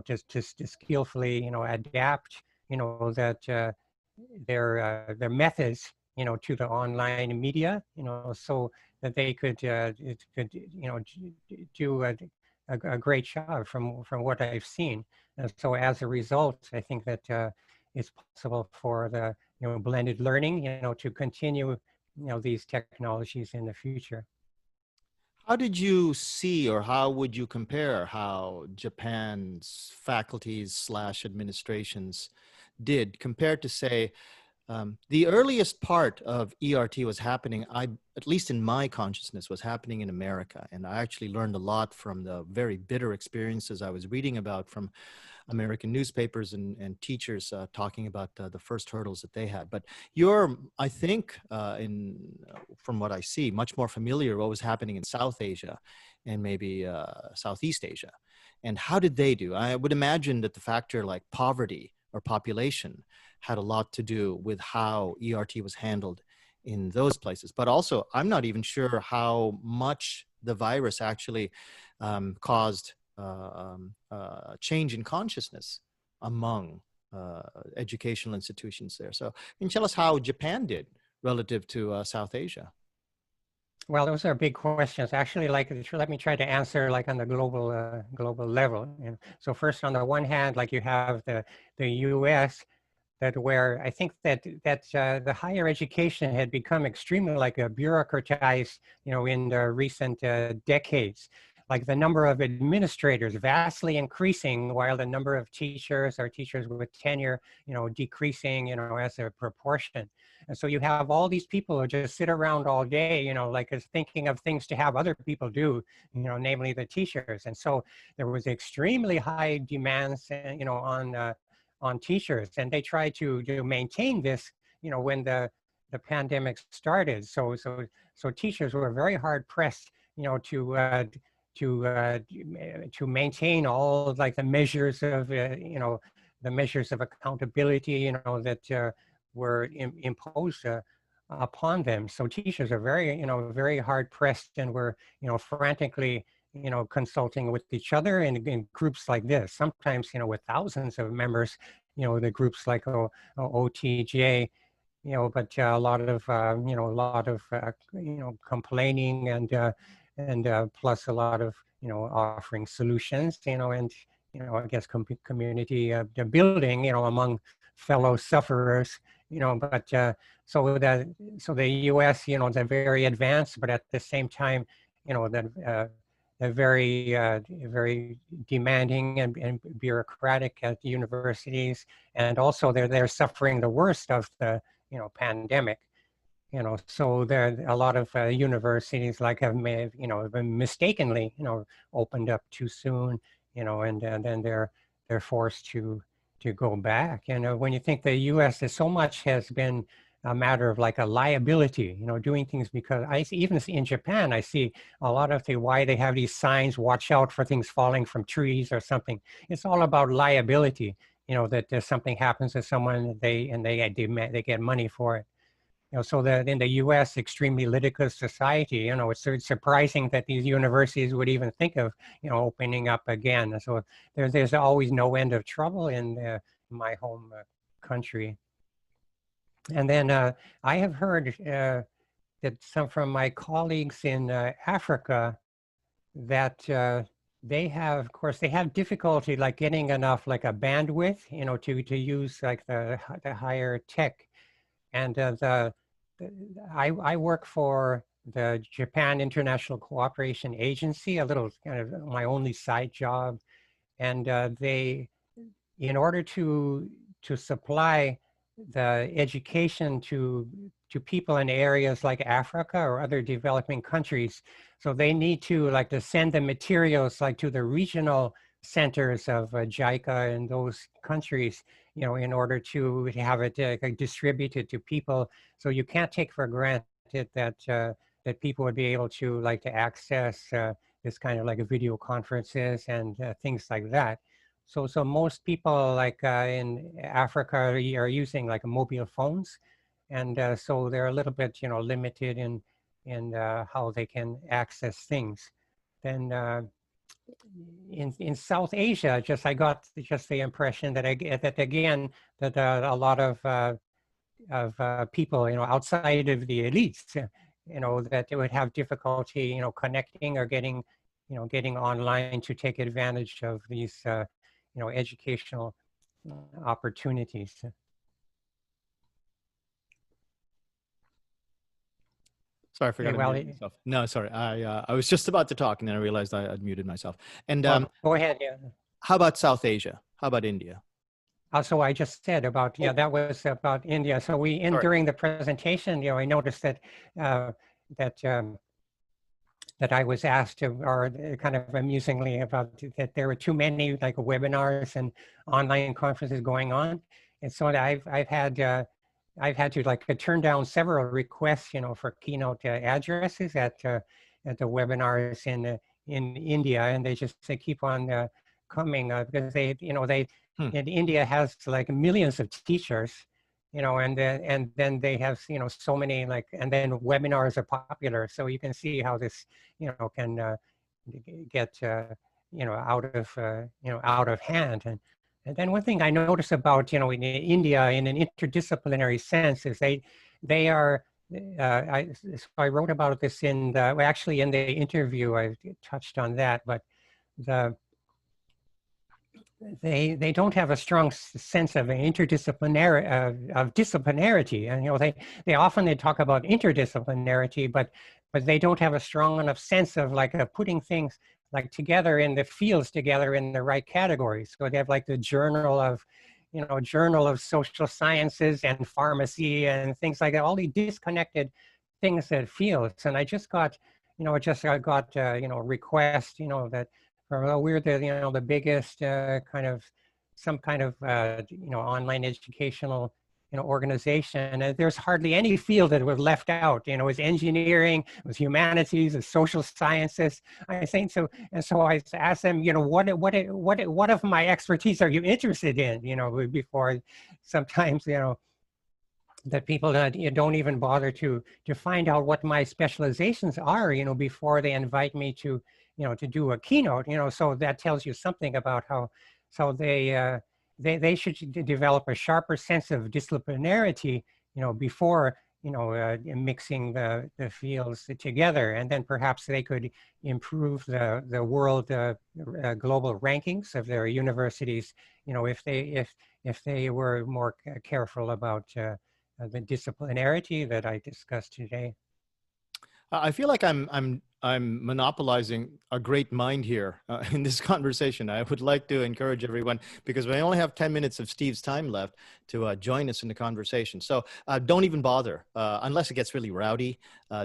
just skillfully, adapt, that their methods, to the online media, so that they could, do a great job from what I've seen. And so as a result, I think that it's possible for the, blended learning, to continue, these technologies in the future. How did you see, or how would you compare how Japan's faculties / administrations did compared to, say, the earliest part of ERT was happening, at least in my consciousness, was happening in America. And I actually learned a lot from the very bitter experiences I was reading about from American newspapers and teachers talking about the first hurdles that they had. But you're, I think, from what I see, much more familiar with what was happening in South Asia and maybe Southeast Asia. And how did they do? I would imagine that the factor like poverty or population had a lot to do with how ERT was handled in those places. But also, I'm not even sure how much the virus actually caused change in consciousness among educational institutions there. So can you tell us how Japan did relative to South Asia? Well, those are big questions. Actually, like, let me try to answer like on the global level. You know? So first, on the one hand, like you have the U.S. that where I think that the higher education had become extremely like a bureaucratized, you know, in the recent decades. Like the number of administrators vastly increasing, while the number of teachers or teachers with tenure, you know, decreasing, you know, as a proportion. And so you have all these people who just sit around all day, you know, like as thinking of things to have other people do, you know, namely the teachers. And so there was extremely high demands, you know, on teachers, and they tried to maintain this, you know, when the pandemic started. So teachers were very hard pressed, you know, to maintain all like the measures of you know, the measures of accountability, you know, that were imposed upon them. So teachers are very, you know, very hard pressed, and were, you know, frantically, you know, consulting with each other in groups like this, sometimes, you know, with thousands of members, you know, the groups like OTJ, you know, but a lot of, you know, you know, complaining, and plus a lot of, you know, offering solutions, you know, and, you know, I guess community building, you know, among fellow sufferers, you know, but so the U.S., you know, they're very advanced, but at the same time, you know, that they're very demanding and bureaucratic at the universities, and also they're suffering the worst of the, you know, pandemic. You know, so there a lot of universities like may have, you know, been mistakenly, you know, opened up too soon, you know, and then they're forced to go back. And when you think the U.S. is so much has been a matter of like a liability, you know, doing things because I see, even in Japan, I see a lot of why they have these signs, watch out for things falling from trees or something. It's all about liability, you know, that if something happens to someone, they get money for it. You know, so that in the U.S., extremely litigious society, you know, it's surprising that these universities would even think of, you know, opening up again. So there's always no end of trouble in my home country. And then I have heard that some from my colleagues in Africa that they have, of course, they have difficulty like getting enough like a bandwidth, you know, to use like the higher tech. And I work for the Japan International Cooperation Agency, a little kind of my only side job. And they, in order to supply the education to people in areas like Africa or other developing countries, so they need to like to send the materials like to the regional centers of JICA in those countries, you know, in order to have it distributed to people. So you can't take for granted that that people would be able to like to access this kind of like video conferences and things like that. So most people like in Africa are using like mobile phones, and so they're a little bit, you know, limited in how they can access things. Then in South Asia, I got the impression that a lot of people, you know, outside of the elites, you know, that they would have difficulty, you know, connecting or getting online to take advantage of these, you know, educational opportunities. Sorry, I forgot to mute myself. No, sorry. I was just about to talk, and then I realized I had muted myself. And go ahead. Yeah. How about South Asia? How about India? So I just said about, yeah, that was about India. So during the presentation, you know, I noticed that that I was asked to, or kind of amusingly, about that there were too many like webinars and online conferences going on, and so I've had to like turn down several requests, you know, for keynote addresses at the webinars in India, and they keep on coming because and India has like millions of teachers, you know, and then they have, you know, so many like, and then webinars are popular, so you can see how this, you know, can get out of hand. And then one thing I notice about, in India in an interdisciplinary sense is they are, I wrote about this in well, actually in the interview, I touched on that, but they don't have a strong sense of interdisciplinary of disciplinarity, and they talk about interdisciplinarity, but they don't have a strong enough sense of putting things together in the fields together in the right categories. So they have the journal of social sciences and pharmacy and things like that, all these disconnected things that fields. And I just got request that we're the biggest some kind of online educational organization, and there's hardly any field that was left out. It was engineering, it was humanities, it was social sciences. I think so, and so I asked them, what of my expertise are you interested in? Before sometimes that people don't even bother to find out what my specializations are, before they invite me to to do a keynote. So that tells you something about how they should develop a sharper sense of disciplinarity, before mixing the fields together, and then perhaps they could improve the world global rankings of their universities. If they were more careful about the disciplinarity that I discussed today. I feel like I'm monopolizing a great mind here in this conversation. I would like to encourage everyone, because we only have 10 minutes of Steve's time left, to join us in the conversation. So don't even bother, unless it gets really rowdy,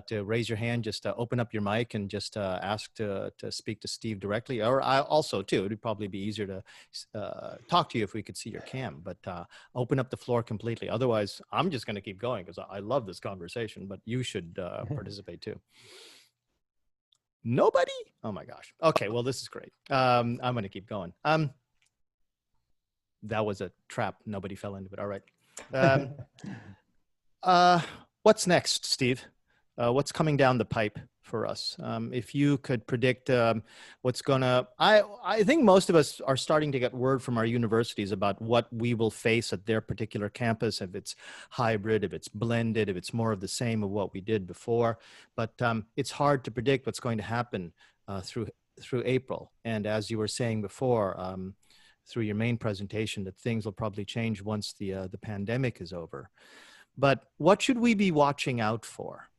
to raise your hand. Just open up your mic and just ask to speak to Steve directly. Or I also, too, it would probably be easier to talk to you if we could see your cam. But open up the floor completely. Otherwise, I'm just going to keep going because I love this conversation, but you should participate too. Nobody? Oh my gosh. Okay, well, this is great. I'm going to keep going. That was a trap. Nobody fell into it. All right. What's next, Steve? What's coming down the pipe for us? If you could predict what's gonna, I think most of us are starting to get word from our universities about what we will face at their particular campus, if it's hybrid, if it's blended, if it's more of the same of what we did before. But it's hard to predict what's going to happen through April. And as you were saying before, through your main presentation, that things will probably change once the pandemic is over. But what should we be watching out for?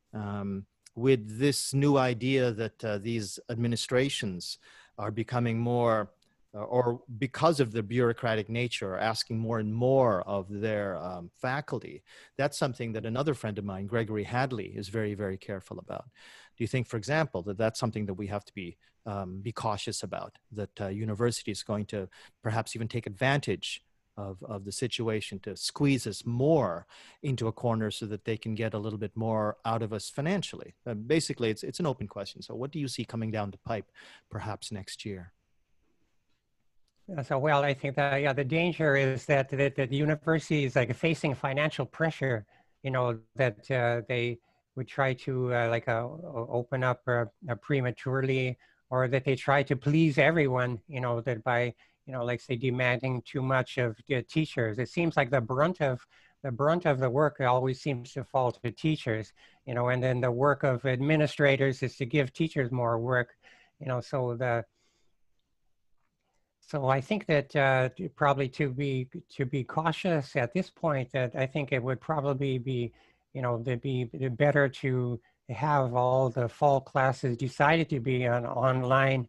With this new idea that these administrations are becoming more, or because of their bureaucratic nature, are asking more and more of their faculty. That's something that another friend of mine, Gregory Hadley, is very, very careful about. Do you think, for example, that that's something that we have to be cautious about, that university is going to perhaps even take advantage of the situation to squeeze us more into a corner so that they can get a little bit more out of us financially? Basically, it's an open question. So what do you see coming down the pipe perhaps next year? So, well, I think that, the danger is that the university is facing financial pressure, that they would try to open up prematurely, or that they try to please everyone, that by say demanding too much of teachers. It seems like the brunt of the work always seems to fall to teachers, and then the work of administrators is to give teachers more work, so I think that probably to be cautious at this point, that I think it would probably be, be better to have all the fall classes decided to be online,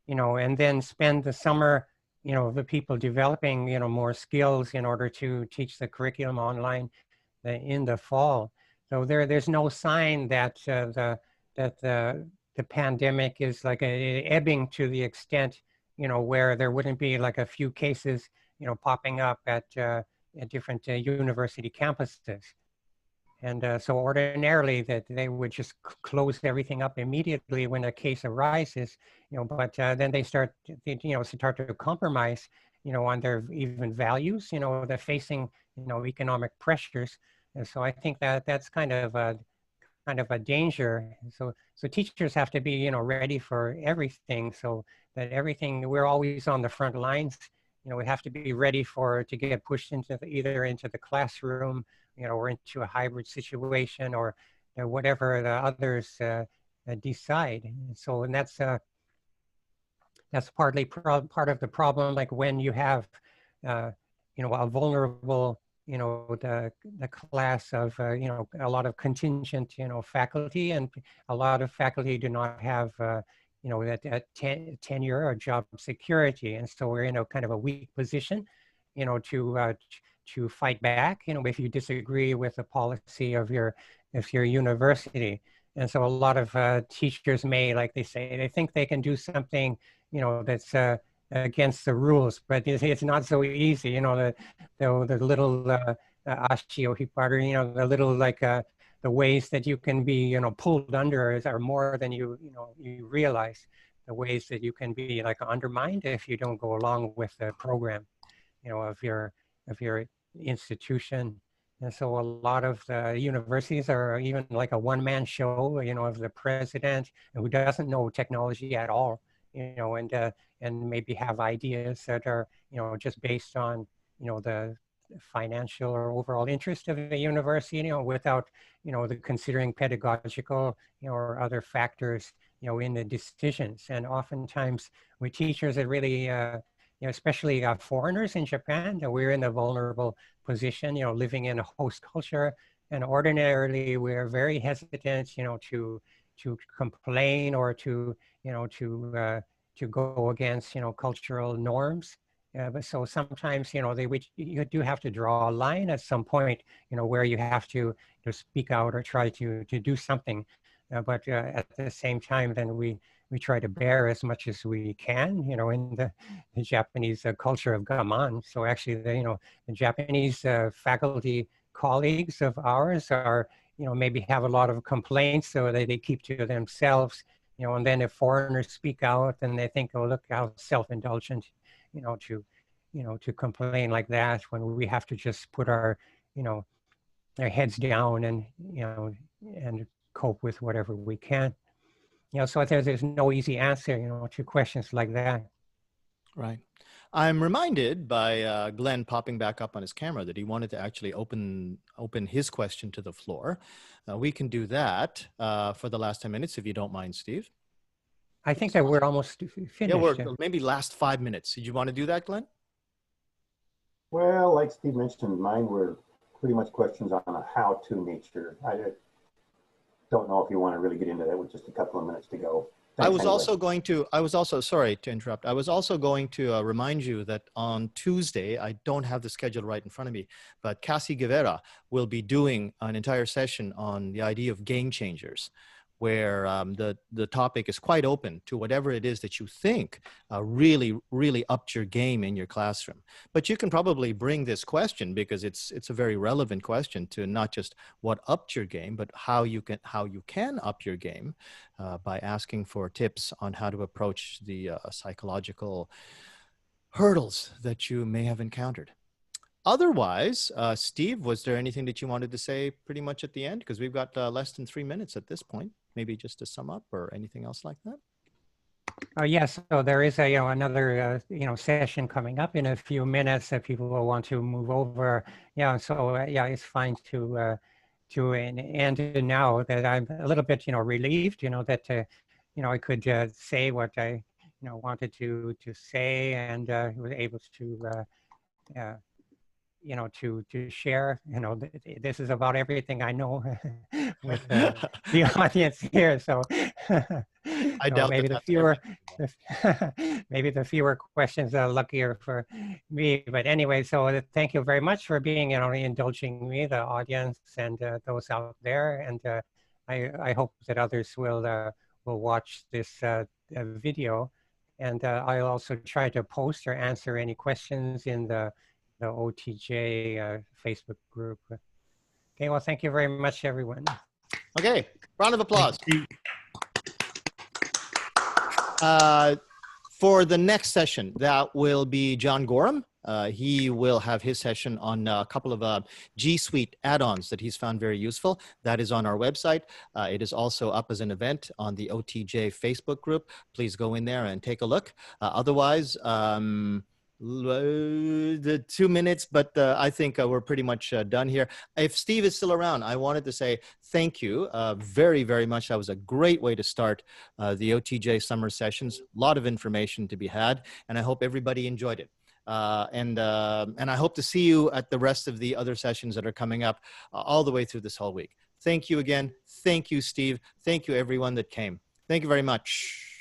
and then spend the summer, the people developing, more skills in order to teach the curriculum online in the fall. So there's no sign that the pandemic is ebbing to the extent, where there wouldn't be a few cases, popping up at different university campuses. And so ordinarily that they would just close everything up immediately when a case arises, but then they start to compromise, on their even values, they're facing, economic pressures. And so I think that that's kind of kind of a danger. So teachers have to be, you know, ready for everything, so that everything, we're always on the front lines. You know, we have to be ready to get pushed into either into the classroom, you know, or into a hybrid situation, or whatever the others decide. So, and that's partly part of the problem. Like when you have, you know, a vulnerable, you know, the class of, you know, a lot of contingent, you know, faculty, and a lot of faculty do not have, you know, that tenure or job security. And so we're in a kind of a weak position, you know, to fight back, you know, if you disagree with the policy of your university. And so a lot of teachers may, like they say, they think they can do something, you know, that's against the rules, but it's not so easy. You know, the little ashio hiparu, you know, the little, like the ways that you can be, you know, pulled under are more than you realize. The ways that you can be like undermined if you don't go along with the program, you know, of your institution. And so a lot of the universities are even like a one-man show, you know, of the president who doesn't know technology at all, you know, and maybe have ideas that are, you know, just based on, you know, the financial or overall interest of the university, you know, without, you know, the considering pedagogical, you know, or other factors, you know, in the decisions. And oftentimes with teachers, it really, you know, especially foreigners in Japan, we're in a vulnerable position, you know, living in a host culture, and ordinarily we're very hesitant, you know, to complain or to, you know, to go against, you know, cultural norms. But so sometimes, you know, you do have to draw a line at some point, you know, where you have to speak out or try to do something. But at the same time, then we try to bear as much as we can, you know, in the Japanese culture of gaman. So actually, you know, the Japanese faculty colleagues of ours are, you know, maybe have a lot of complaints, so they keep to themselves, you know, and then if foreigners speak out, then they think, oh, look how self-indulgent, you know, to complain like that, when we have to just put our, you know, our heads down and, you know, and cope with whatever we can. You know, so there's no easy answer, you know, to questions like that. Right. I'm reminded by Glenn popping back up on his camera that he wanted to actually open his question to the floor. We can do that for the last 10 minutes, if you don't mind, Steve. I think that we're almost finished. Yeah, we're maybe last 5 minutes. Did you want to do that, Glenn? Well, like Steve mentioned, mine were pretty much questions on a how-to nature. I don't know if you want to really get into that with just a couple of minutes to go. Thanks, I was anyway. also sorry to interrupt. I was also going to remind you that on Tuesday, I don't have the schedule right in front of me, but Cassie Guevara will be doing an entire session on the idea of game changers, where the topic is quite open to whatever it is that you think really upped your game in your classroom. But you can probably bring this question, because it's a very relevant question, to not just what upped your game, but how you can up your game by asking for tips on how to approach the psychological hurdles that you may have encountered. Otherwise, Steve, was there anything that you wanted to say pretty much at the end? Because we've got less than 3 minutes at this point. Maybe just to sum up, or anything else like that? Yes, so there is a, you know, another, you know, session coming up in a few minutes that people will want to move over. Yeah, so yeah, it's fine to end now that I'm a little bit, you know, relieved, you know, that, you know, I could say what I, you know, wanted to say, and was able to, you know, to share, you know, this is about everything I know with the audience here. So, I doubt maybe that maybe the fewer questions are luckier for me. But anyway, so thank you very much for being, you know, indulging me, the audience, and those out there. And I hope that others will watch this video. And I'll also try to post or answer any questions in the OTJ Facebook group. Okay, well, thank you very much, everyone. Okay, round of applause. For the next session, that will be John Gorham, he will have his session on a couple of G Suite add-ons that he's found very useful. That is on our website. It is also up as an event on the OTJ Facebook group. Please go in there and take a look. Otherwise, the 2 minutes, but I think we're pretty much done here. If Steve is still around, I wanted to say thank you very, very much. That was a great way to start the OTJ summer sessions. A lot of information to be had, and I hope everybody enjoyed it. And I hope to see you at the rest of the other sessions that are coming up all the way through this whole week. Thank you again. Thank you, Steve. Thank you, everyone that came. Thank you very much.